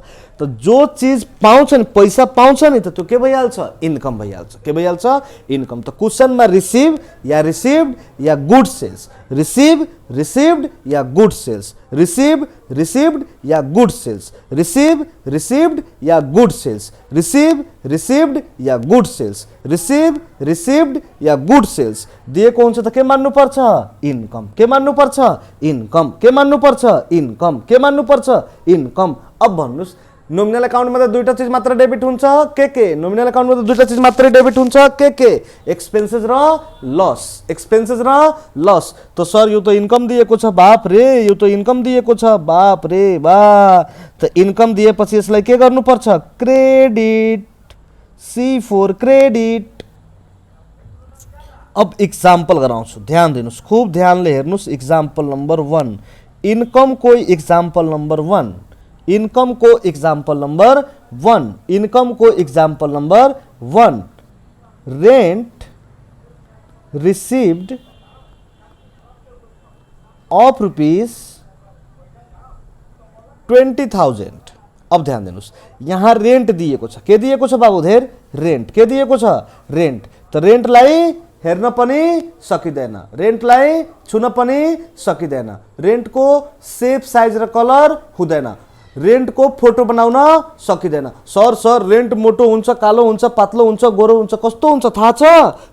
त जो चीज पाउँछ नि पैसा पाउँछ नि त त्यो के भइहाल्छ इन्कम भइहाल्छ के भइहाल्छ इन्कम त क्वेशनमा रिसिभ या रिसिभ्ड या गुड सेल्स रिसिभ्ड या गुड सेल्स रिसिभ्ड या गुड सेल्स रिसिभ्ड या गुड सेल्स रिसिभ्ड या गुड सेल्स रिसिभ्ड या गुड सेल्स दिएको हुन्छ त के मान्नुपर्छ इन्कम के मान्नुपर्छ इन्कम के मान्नुपर्छ इन्कम के मान्नुपर्छ इन्कम अब भन्नुस् नोमिनल अकाउन्टमा त दुईटा चीज मात्र डेबिट हुन्छ के नोमिनल अकाउन्टमा त दुईटा चीज मात्र डेबिट हुन्छ के एक्सपेन्सेस र लस त सर यो त इन्कम दिएको छ बाप रे यो त इन्कम दिएको छ बाप रे बा त इन्कम दिएपछि यसलाई के गर्नुपर्छ क्रेडिट C4 क्रेडिट अब इक्जाम्पल गराउँछु ध्यान दिनुस् खूब ध्यानले हेर्नुस् इक्जाम्पल नम्बर 1 इन्कम को इक्जाम्पल नम्बर 1 इन्कम को example number 1 rent received of ₹20,000 अब ध्यान दिनुस् यहाँ रेंट दिएको छ के दिएको छ बाबुधेर रेंट के दिएको छ रेंट त रेंटलाई हेर्न पनि सकिदैन रेंटलाई छुन पनि सकिदैन रेंटको शेप साइज र कलर हुँदैन रेंट को फोटो बनाउन सकिदैन सर रेंट मोटो हुन्छ कालो हुन्छ पातलो हुन्छ गोरो हुन्छ कस्तो हुन्छ थाहा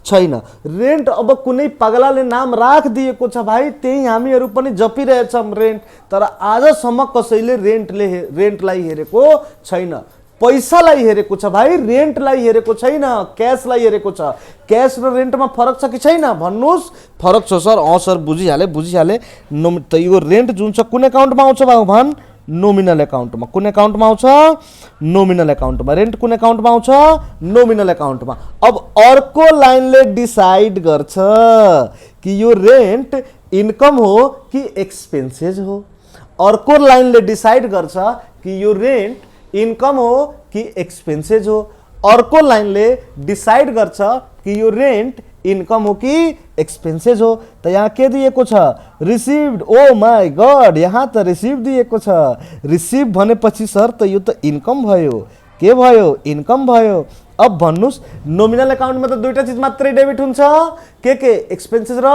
छैन रेंट अब कुनै पगलाले नाम राख दिएको छ भाइ त्यही हामीहरू पनि जपिरहेछौं रेंट तर आजसम्म कसैले रेंटलाई हेरेको छैन पैसालाई हेरेको छ भाइ रेंटलाई हेरेको छैन क्याशलाई हेरेको छ क्याश र रेंटमा फरक छ कि छैन भन्नुस् फरक छ सर सर बुझिहाले त यो रेंट जुन छ कुन अकाउन्टमा आउँछ बाबु भन नोमिनल अकाउन्टमा कुन अकाउन्टमा आउँछ नोमिनल अकाउन्टमा रेंट कुन अकाउन्टमा आउँछ नोमिनल अकाउन्टमा अब अर्को लाइनले डिसाइड गर्छ कि यो रेंट इन्कम हो कि एक्सपेन्सेस हो अर्को लाइनले डिसाइड गर्छ कि यो रेंट इन्कम हो कि एक्सपेन्सेस हो अर्को लाइनले डिसाइड गर्छ कि यो रेंट इन्कम हो कि एक्सपेन्सेस हो त यहाँ के दिएको छ रिसिभ्ड ओ माय गॉड यहाँ त रिसिभ दिएको छ रिसिभ भनेपछि सर त यो त इन्कम भयो के भयो इन्कम भयो अब भन्नुस् नोमिनल अकाउन्टमा त दुईटा चीज मात्रै डेबिट हुन्छ के एक्सपेन्सेस र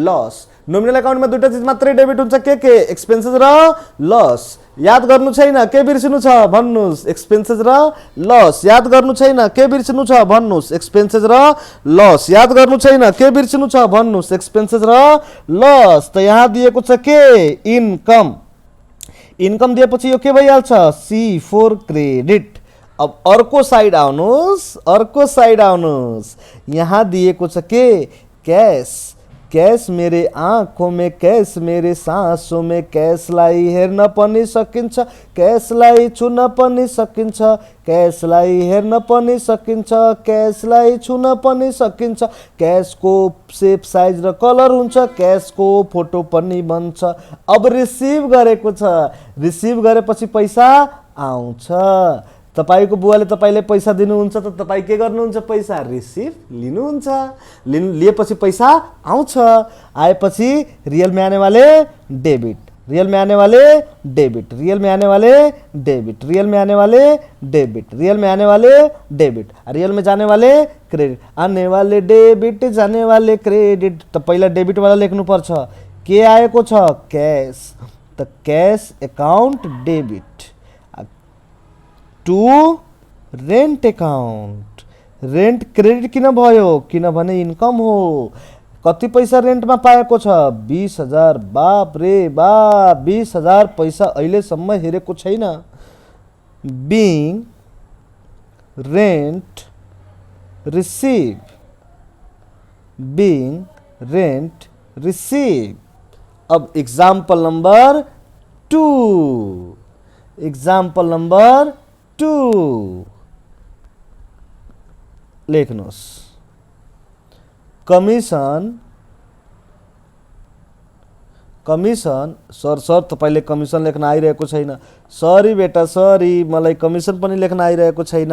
लस नोमिनल अकाउन्टमा दुईटा चीज मात्रै डेबिट हुन्छ के एक्सपेन्सेस र लस याद गर्नु छैन के बिर्सिनु छ भन्नुस् एक्सपेन्सेस र लस याद गर्नु छैन के बिर्सिनु छ भन्नुस् एक्सपेन्सेस र लस याद गर्नु छैन के बिर्सिनु छ भन्नुस् एक्सपेन्सेस र लस त यहाँ दिएको छ के इन्कम दिएपछि यो के भइहाल्छ C4 क्रेडिट अब अर्को साइड आउनुस् यहाँ दिएको छ के कैश मेरे आँखों में, कैश मेरे सांसों में, कैशलाई हेर्न पनि सकिन्छ, कैशलाई छुन पनि सकिन्छ, कैशलाई हेर्न पनि सकिन्छ, कैशलाई छुन पनि सकिन्छ, कैशको सेप साइज र कलर हुन्छ, कैशको फोटो पनि बन्छ। अब रिसिभ गरेको छ, रिसिभ गरेपछि पैसा आउँछ। तपाईको बुवाले तपाईलाई पैसा दिनुहुन्छ त तपाई के गर्नुहुन्छ? पैसा रिसिभ लिनुहुन्छ। लिएपछि पैसा आउँछ। आएपछि रियल में आने वाले डेबिट, रियल में आने वाले डेबिट, रियल में आने वाले डेबिट, रियल में आने वाले डेबिट, रियल में आने वाले डेबिट, रियल में जाने वाले क्रेडिट, आने वाले डेबिट, जाने वाले क्रेडिट। त पहिला डेबिट वाला लेख्नु पर्छ। के आएको छ? क्याश। त cash account debit to rent account. Rent credit किन भयो? किनभने इन्कम हो। कति पैसा रेन्टमा पाएको छ? 20,000। बाप रे बाप, 20,000 पैसा अहिलेसम्म हेरेको छैन। Being rent receive, being rent receive. अब एग्जाम्पल नंबर 2, एग्जाम्पल नंबर 2 लेख्नुहोस्। Commission, commission. सर तपाईले कमिसन लेख्न आइरहेको छैन। सरी बेटा सरी, मलाई कमिसन पनि लेख्न आइरहेको छैन।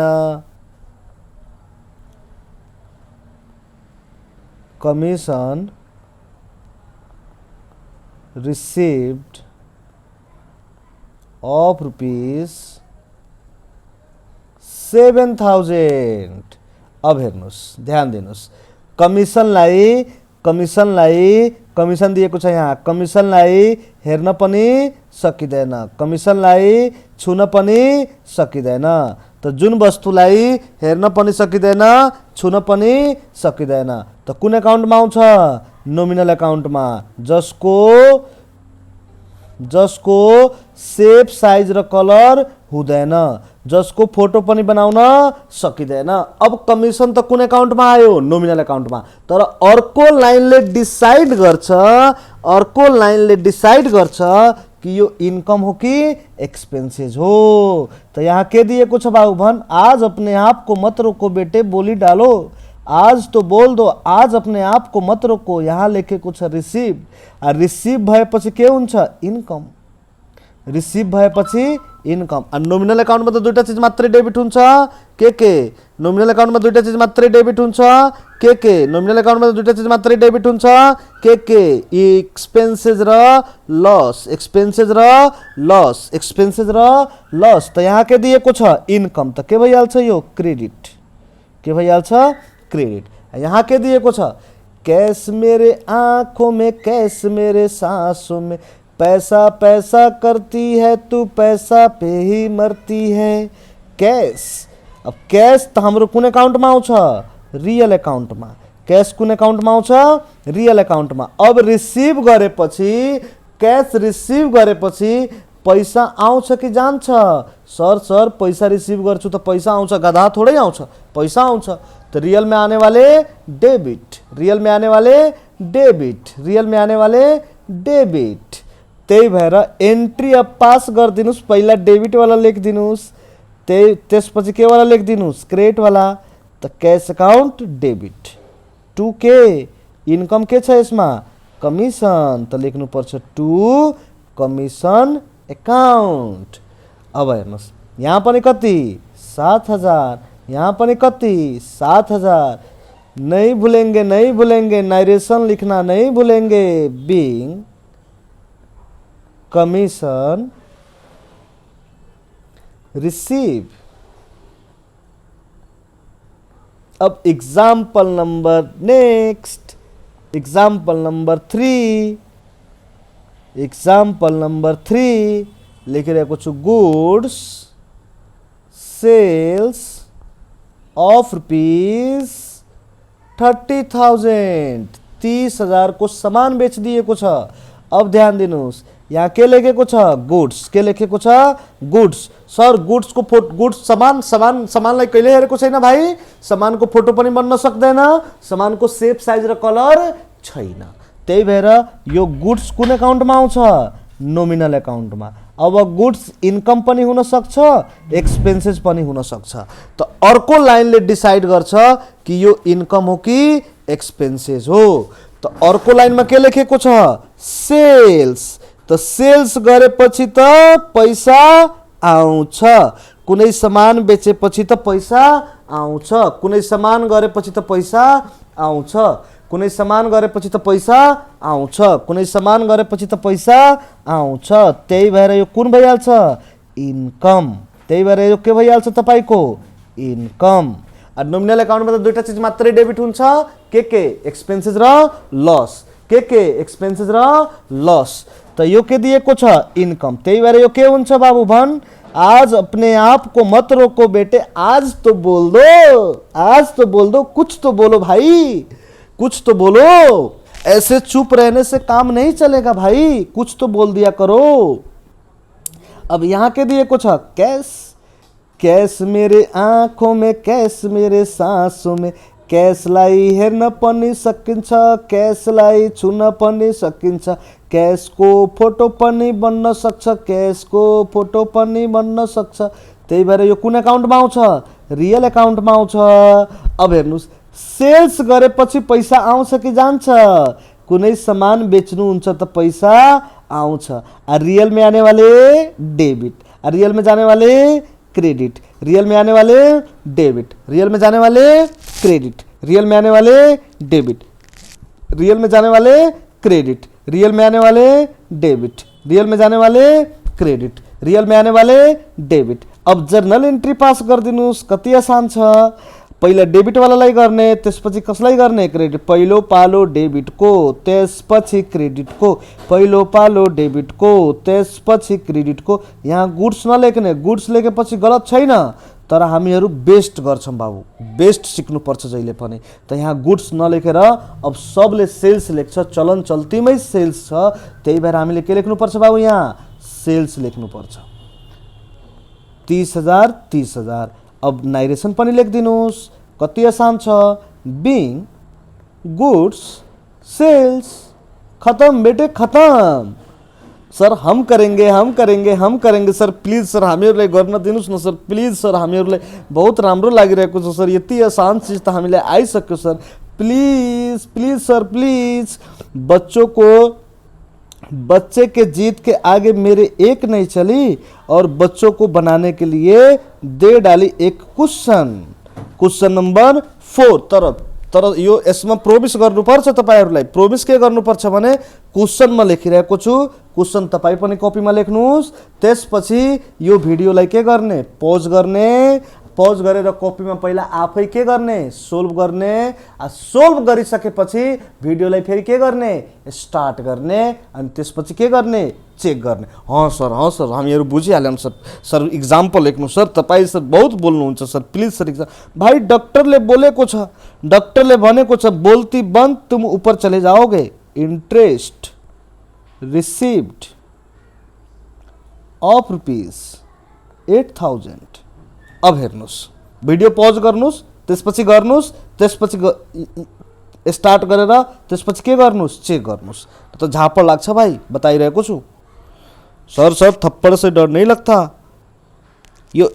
Commission received of rupees 7,000। अब हेर्नुहोस्, ध्यान दिनुहोस्। कमिसनलाई कमिसन दिएको छ यहाँ। कमिसनलाई हेर्न पनि सकिँदैन, कमिसनलाई छुन पनि सकिँदैन। त जुन वस्तुलाई हेर्न पनि सकिँदैन, छुन पनि सकिँदैन, त कुन अकाउन्टमा आउँछ? नोमिनल अकाउन्टमा, जसको सेप साइज र कलर हुँदैन, जसको फोटो पनि बनाउन सकिँदैन। अब कमिसन त कुन अकाउन्टमा आयो? नोमिनल अकाउन्टमा। तर अर्को लाइनले डिसाइड गर्छ, अर्को लाइनले डिसाइड गर्छ कि यो इनकम हो कि एक्सपेंसेस हो। तो यहाँ के दिएको छ बाबुभन? आज अपने आप को मत रोको बेटे, बोली डालो। आज तो बोल दो, आज अपने आप को मत रोको। यहाँ लेखेको छ रिसिभ। रिसिभ भएपछि के हुन्छ? इन्कम। रिसिभ भएपछि इन्कम। नोमिनल अकाउन्टमा त दुईटा चीज मात्रै डेबिट हुन्छ। के नोमिनल अकाउन्टमा दुईटा चीज मात्रै डेबिट हुन्छ। के नोमिनल अकाउन्टमा दुईटा चीज मात्रै डेबिट हुन्छ। के एक्सपेन्सेस र लस, एक्सपेन्सेस र लस, एक्सपेन्सेस र लस। त यहाँ के दिएको छ? इन्कम। त के भइहाल्छ यो? क्रेडिट। के भइहाल्छ? क्रेडिट। यहाँ के दिएको छ? कैश मेरे आंखों में, कैश मेरे सांसों में, पैसा पैसा करती है तू, पैसा पे ही मरती है। कैश। अब कैश त हाम्रो कुन अकाउन्टमा आउँछ? रियल अकाउन्टमा। कैश कुन अकाउन्टमा आउँछ? रियल अकाउन्टमा। अब रिसिभ गरेपछि, कैश रिसिभ गरेपछि पैसा आउँछ कि जान्छ? सर पैसा रिसिभ गर्छु त पैसा आउँछ, गधा थोड़ै आउँछ, पैसा आउँछ। तो रियल में आने वाले डेबिट, रियल में आने वाले डेबिट, रियल में आने वाले डेबिट। त्यही भएर एन्ट्री अब पास गरिदिनुस्। पहिला डेबिट वाला लेखिदिनुस्, त्यसपछि के वाला लेखिदिनुस्? क्रेडिट वाला। त cash account debit. 2K income के छ यसमा? कमिसन। त लेख्नु पर्छ 2 कमिसन अकाउन्ट। अब हेर्नुस्, यहाँ पनि कति? 7,000। यहाँ पनि कति? 7,000। नहीं भूलेंगे, नहीं भूलेंगे, नरेशन लिखना नहीं भूलेंगे। Being commission receive. अब example number next, example number 3, example number 3 लेखिरहेको छु। Goods sales of rupees 30,000। 30,000 को सामान बेच दिएको छ। अब ध्यान दिनुहोस्, यहाँ के लेखेको छ? गुड्स। के लेखेको छ? गुड्स। सर गुड्स को फोटो, गुड्स सामानलाई कहिले हेरेको छैन भाइ? सामानको फोटो पनि बन्न सक्दैन, सामानको सेप साइज र कलर छैन। त्यही भएर यो गुड्स कुन एकाउन्टमा आउँछ, नोमिनल एकाउन्टमा। अब गुड्स इन्कम पनि हुन सक्छ, एक्सपेन्सेस पनि हुन सक्छ। त अर्को लाइनले डिसाइड गर्छ कि यो इन्कम हो कि एक्सपेन्सेस हो। त अर्को लाइनमा के लेखेको छ, सेल्स। त सेल्स गरेपछि त पैसा आउँछ, कुनै सामान बेचेपछि त पैसा आउँछ, कुनै सामान गरेपछि त पैसा आउँछ, कुनै सामान गरेपछि त पैसा आउँछ, कुनै सामान गरेपछि त पैसा आउँछ। त्यही भएर यो कुन भइहाल्छ, इन्कम। त्यही भएर यो के भइहाल्छ तपाईको, इन्कम। नोमिनल एकाउन्टमा त दुईटा चीज मात्रै डेबिट हुन्छ, के एक्सपेन्सेस र लस, के एक्सपेन्सेस र लस। त यो के दिएको छ, इन्कम। त्यही भएर यो के हुन्छ बाबू भन, आज अपने आप को मत रोको बेटे, आज तो बोल दो, आज तो बोल दो, कुछ तो बोलो भाई, कुछ तो बोलो। ऐसे चुप रहने से काम नहीं चलेगा भाई, कुछ तो बोल दिया करो। अब यहाँ के दिए कुछ कैश, कैश मेरे आंखों में, कैश मेरे सांसों में, कैशलाई हेर्न पनि सकिन्छ, कैशलाई छुन पनि सकिन्छ, कैशको फोटो पनि बन्न सक्छ, कैशको फोटो पनि बन्न सक्छ। त्यही भएर यो कुन एकाउन्टमा आउँछ, रियल एकाउन्टमा आउँछ। अब हेर्नुस्, सेल्स गरेपछि पैसा आउँछ कि जान्छ, कुनै सामान बेच्नुहुन्छ त पैसा आउँछ। रियल में आने वाले डेबिट, रियल में जाने वाले क्रेडिट, रियल में आने वाले डेबिट, रियल में जाने वाले क्रेडिट, रियल में आने वाले डेबिट, रियल में जाने वाले क्रेडिट, रियल में आने वाले डेबिट, रियल में जाने वाले क्रेडिट, रियल में आने वाले डेबिट। अब जर्नल एन्ट्री पास गरिदिनुस्, कति आसान छ। पहिला डेबिट वालालाई गर्ने, त्यसपछि कसलाई गर्ने, क्रेडिट। पहिलो पालो डेबिटको, त्यसपछि क्रेडिटको, पहिलो पालो डेबिटको, त्यसपछि क्रेडिटको। यहाँ गुड्स नलेख्ने, गुड्स लेखेपछि गलत छैन, तर हामीहरू बेस्ट गर्छौँ बाबु, बेस्ट सिक्नुपर्छ जहिले पनि। त यहाँ गुड्स नलेखेर अब सबले सेल्स लेख्छ, चलन चल्तीमै सेल्स छ। त्यही भएर हामीले के लेख्नुपर्छ बाबु, यहाँ सेल्स लेख्नुपर्छ। 30,000 30,000। अब नाइरेसन पनि लेखिदिनुस्, कति आसान छ, बिङ गुड्स सेल्स। खत्म बेटे खत्म। सर हम करेंगे, हम करेंगे, हम करेंगे सर, प्लिज सर हामीहरूलाई गर्न दिनुस् न सर, प्लिज सर हामीहरूलाई बहुत राम्रो लागिरहेको छ सर, यति आसान चीज त हामीलाई आइसक्यो sir, please please sir please. बच्चे के जीत के आगे मेरे एक नहीं चली और बच्चों को बनाने के लिए दे डाली एक क्वेश्चन, क्वेश्चन नंबर 4। तर यो यसमा प्रोमिस गर्नुपर्छ तपाईहरुलाई। प्रोमिस के गर्नुपर्छ भने क्वेश्चनमा लेखिरहेको छु, क्वेश्चन तपाई पनि कपीमा लेख्नुस्। त्यसपछि यो भिडियोलाई के गर्ने, पज गर्ने, पज गरेर कपीमा पहिला आफै के गर्ने, सोल्भ गर्ने। सोल्भ गरिसकेपछि भिडियोलाई फेरि के गर्ने, स्टार्ट गर्ने, अनि त्यसपछि के गर्ने, चेक गर्ने। हाँ सर हामीहरू बुझिहाल्यौँ सर, सर इक्जाम्पल लेख्नु सर, तपाईँ सर बहुत बोल्नुहुन्छ सर, प्लिज सर इक्जाम। भाइ डक्टरले बोलेको छ, डक्टरले भनेको छ बोलती बंद तुम ऊपर चले जाओगे। Interest received of ₹8,000। अब हेर्नुस्, भिडियो पज गर्नुस्, त्यसपछि गर्नुस्, त्यसपछि स्टार्ट गरेर त्यसपछि के गर्नुस्, चेक गर्नुस्। त झापड लाग्छ भाइ, बताइरहेको छु। सर थप्पड़ से डर नहीं लगता। यो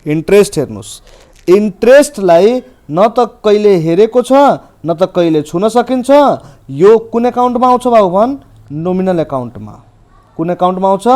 इंट्रेस्ट हेर्नुस्, इन्ट्रेस्टलाई न त कहिले हेरेको छ न त कहिले छुन सकिन्छ। यो कुन एकाउन्टमा आउँछ बाबु भन, नोमिनल एकाउन्टमा। कुन एकाउन्टमा आउँछ,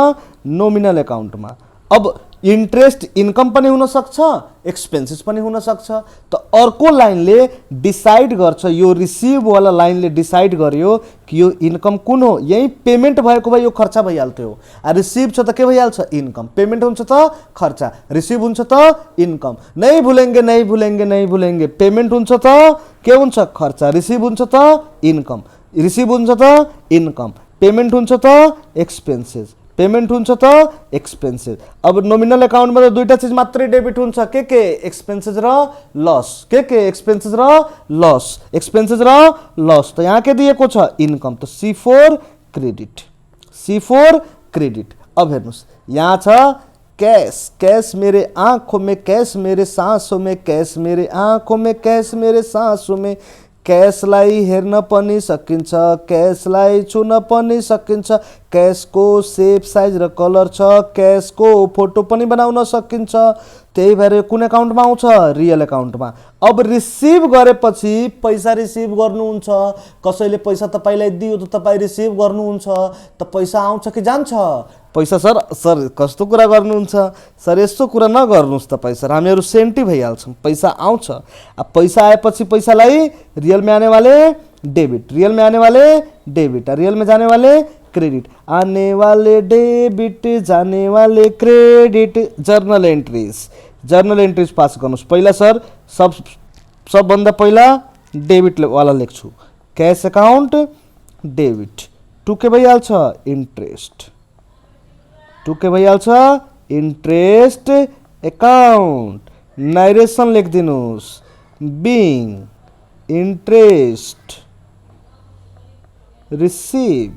नोमिनल एकाउन्टमा। अब इन्ट्रेस्ट इन्कम पनि हुन सक्छ, एक्सपेन्सेस पनि हुन सक्छ। त अर्को लाइनले डिसाइड गर्छ, यो रिसिभ वाला लाइनले डिसाइड गर्यो कि यो इन्कम कुन हो। यही पेमेन्ट भएको भए यो खर्चा भइहाल्थ्यो। रिसिभ छ त के भइहाल्छ, इन्कम। पेमेन्ट हुन्छ त खर्चा, रिसिभ हुन्छ त इन्कम। नहीं भुलेंगे नहीं भुलेंगे नहीं भुलेंगे। पेमेन्ट हुन्छ त के हुन्छ, खर्चा। रिसिभ हुन्छ त इन्कम, रिसिभ हुन्छ त इन्कम। पेमेन्ट हुन्छ त एक्सपेन्सेस, पेमेन्ट हुन्छ त एक्सपेन्सेस। अब नोमिनल एकाउन्टमा त दुईटा चीज मात्रै डेबिट हुन्छ, के एक्सपेन्सेस र लस, के एक्सपेन्सेस र लस, एक्सपेन्सेस र लस। त यहाँ के दिएको छ, इन्कम। त C4 क्रेडिट, C4 क्रेडिट। अब हेर्नुस्, यहाँ छ कैश, कैश मेरे आंखों में, कैश मेरे सांसों में, कैश मेरे आंखों में, कैश मेरे सांसों में, क्यासलाई हेर्न पनि सकिन्छ, क्यासलाई छुन पनि सकिन्छ, क्यासको सेप साइज र कलर छ, क्यासको फोटो पनि बनाउन सकिन्छ। त्यही भएर कुन एकाउन्टमा आउँछ? रियल एकाउन्टमा। अब रिसिभ गरेपछि पैसा रिसिभ गर्नुहुन्छ, कसैले पैसा तपाईँलाई दियो त तपाईँ रिसिभ गर्नुहुन्छ, त पैसा आउँछ कि जान्छ? पैसा सर कस्तो कुरा गर्नुहुन्छ सर, यस्तो कुरा नगर्नुहोस् तपाईँ सर, हामीहरू सेन्टी भइहाल्छौँ। पैसा आउँछ, अब पैसा आएपछि पैसालाई रियल में आने वाले डेबिट, रियल में आने वाले डेबिट, रियल में जाने वाले क्रेडिट, आने वाले डेबिट जाने वाले क्रेडिट। जर्नल एन्ट्रिज पास गर्नुहोस्। पहिला सर सबभन्दा पहिला डेबिट वाला लेख्छु, क्यास एकाउन्ट डेबिट, टुके भइहाल्छ इन्ट्रेस्ट, टुके भइहाल्छ इन्ट्रेस्ट एकाउन्ट। नाइरेसन लेखिदिनुहोस्, being interest receive,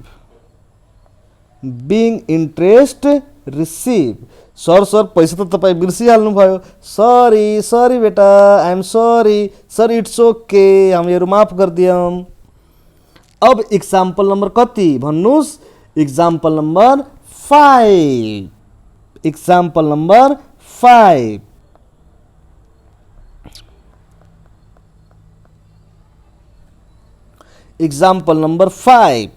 being interest receive. Sir पैसा त तपाईँ बिर्सिहाल्नुभयो, सरी बेटा, I am sorry sir, it's okay, हामीहरू माफ गरिदियौँ। अब इक्जाम्पल नम्बर कति भन्नुहोस्? Example number 5, example number 5। Example number 5,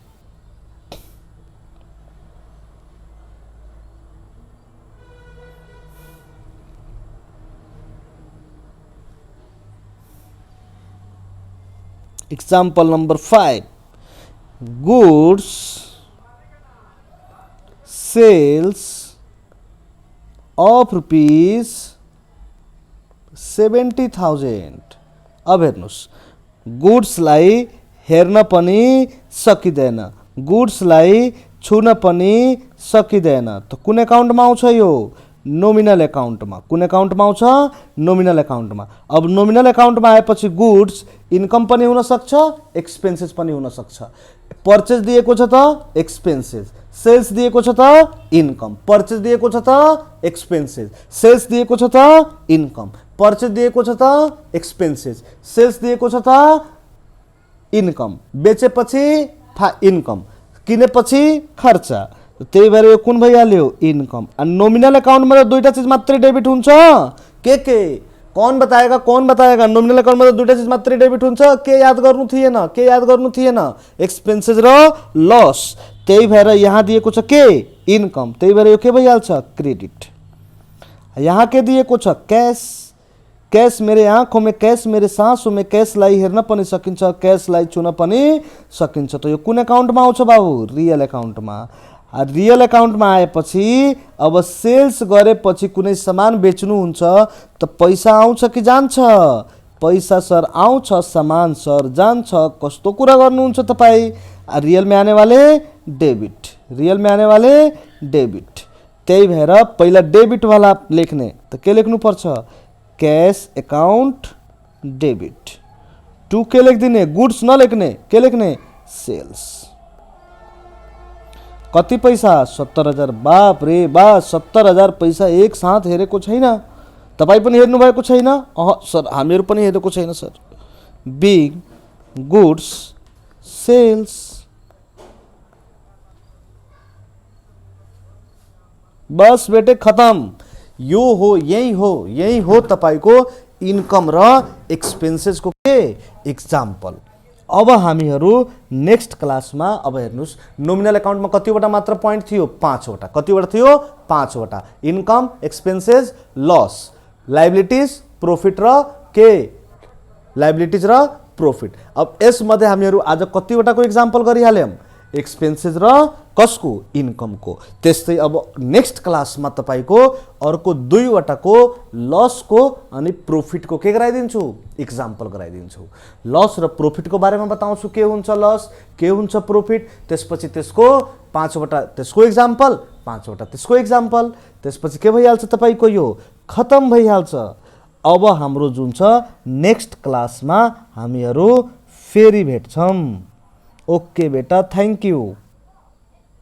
example number 5, goods sales of rupees 70,000। अब हेर्नुहोस्, गुड्सलाई हेर्न पनि सकिँदैन, गुड्सलाई छुन पनि सकिँदैन, त कुन एकाउन्टमा आउँछ यो? नोमिनल एकाउन्टमा। कुन एकाउन्टमा आउँछ? नोमिनल एकाउन्टमा। अब नोमिनल एकाउन्टमा आएपछि गुड्स इन्कम पनि हुन सक्छ, एक्सपेन्सेस पनि हुन सक्छ। पर्चेज दिएको छ त एक्सपेन्सेस, सेल्स दिएको छ त इन्कम, पर्चेज दिएको छ त एक्सपेन्सेस, सेल्स दिएको छ त इन्कम, पर्चेज दिएको छ त एक्सपेन्सेस, सेल्स दिएको छ त इन्कम, बेचेपछि इन्कम, किनेपछि खर्च। त्यही भएर यो कुन भइहाल्यो? इन्कम। अनि नोमिनल एकाउन्टमा त दुईटा चीज मात्रै डेबिट हुन्छ। के कौन बताएगा? नोमिनल एकाउन्टमा त दुईटा चीज मात्रै डेबिट हुन्छ। के याद गर्नु थिएन? एक्सपेन्सेस र लस। त्यही भएर यहाँ दिएको छ के? इन्कम। त्यही भएर यो के भइहाल्छ? क्रेडिट। यहाँ के दिएको छ? क्यास। क्यास मेरे आँखों में, क्यास मेरे सांसों में, क्यासलाई हेर्न पनि सकिन्छ, क्यासलाई छुन पनि सकिन्छ। त यो कुन एकाउन्टमा आउँछ बाबु? रियल एकाउन्टमा। रियल एकाउन्टमा आएपछि अब सेल्स गरेपछि कुनै सामान बेच्नुहुन्छ त पैसा आउँछ कि जान्छ? पैसा सर आउँछ, सामान सर जान्छ। कस्तो कुरा गर्नुहुन्छ तपाईँ? रियल में आने वाले डेबिट, रियल में आने वाले डेबिट। त्यही भएर पहिला डेबिट वाला लेख्ने त के लेख्नु पर्छ? Cash account debit. टू के लेखिदिने? गुड्स नलेख्ने, के लेख्ने? सेल्स। कति पैसा? 70,000। बाप रे बा, 70,000 पैसा एक साथ हेरेको छैन। तपाईँ पनि हेर्नु भएको छैन? सर हामीहरू पनि हेरेको छैन सर। Being goods sales. बस बेटे खत्म। यो हो, यही हो तपाईको इन्कम र एक्सपेन्सेसको के एक्जाम्पल। अब हामीहरू नेक्स्ट क्लासमा अब हेर्नुस्, नोमिनल एकाउन्टमा कतिवटा मात्र पोइन्ट थियो? 5 वटा। कतिवटा थियो? 5 वटा। Income, expenses, loss, liabilities, profit र के? लाइबिलिटिज र प्रॉफिट। अब यसमध्ये हामीहरू आज कतिवटाको एक्जाम्पल गरिहाल्यौं? एक्सपेन्सेस र कसको? इन्कमको। त्यस्तै अब नेक्स्ट क्लासमा तपाईको अर्को 2 वटाको लसको अनि प्रॉफिटको के गराइदिन्छु? एक्जाम्पल गराइदिन्छु। लस र प्रॉफिटको बारेमा बताउँछु, के हुन्छ लस, के हुन्छ प्रॉफिट, त्यसपछि त्यसको 5 वटा त्यसको एक्जाम्पल, 5 वटा त्यसको एक्जाम्पल, त्यसपछि के भइहाल्छ तपाईको? यो खत्म भइहाल्छ। अब हाम्रो जुन छ नेक्स्ट क्लासमा हामीहरू फेरि भेट्छौं। ओके बेटा, थ्याङ्क यू।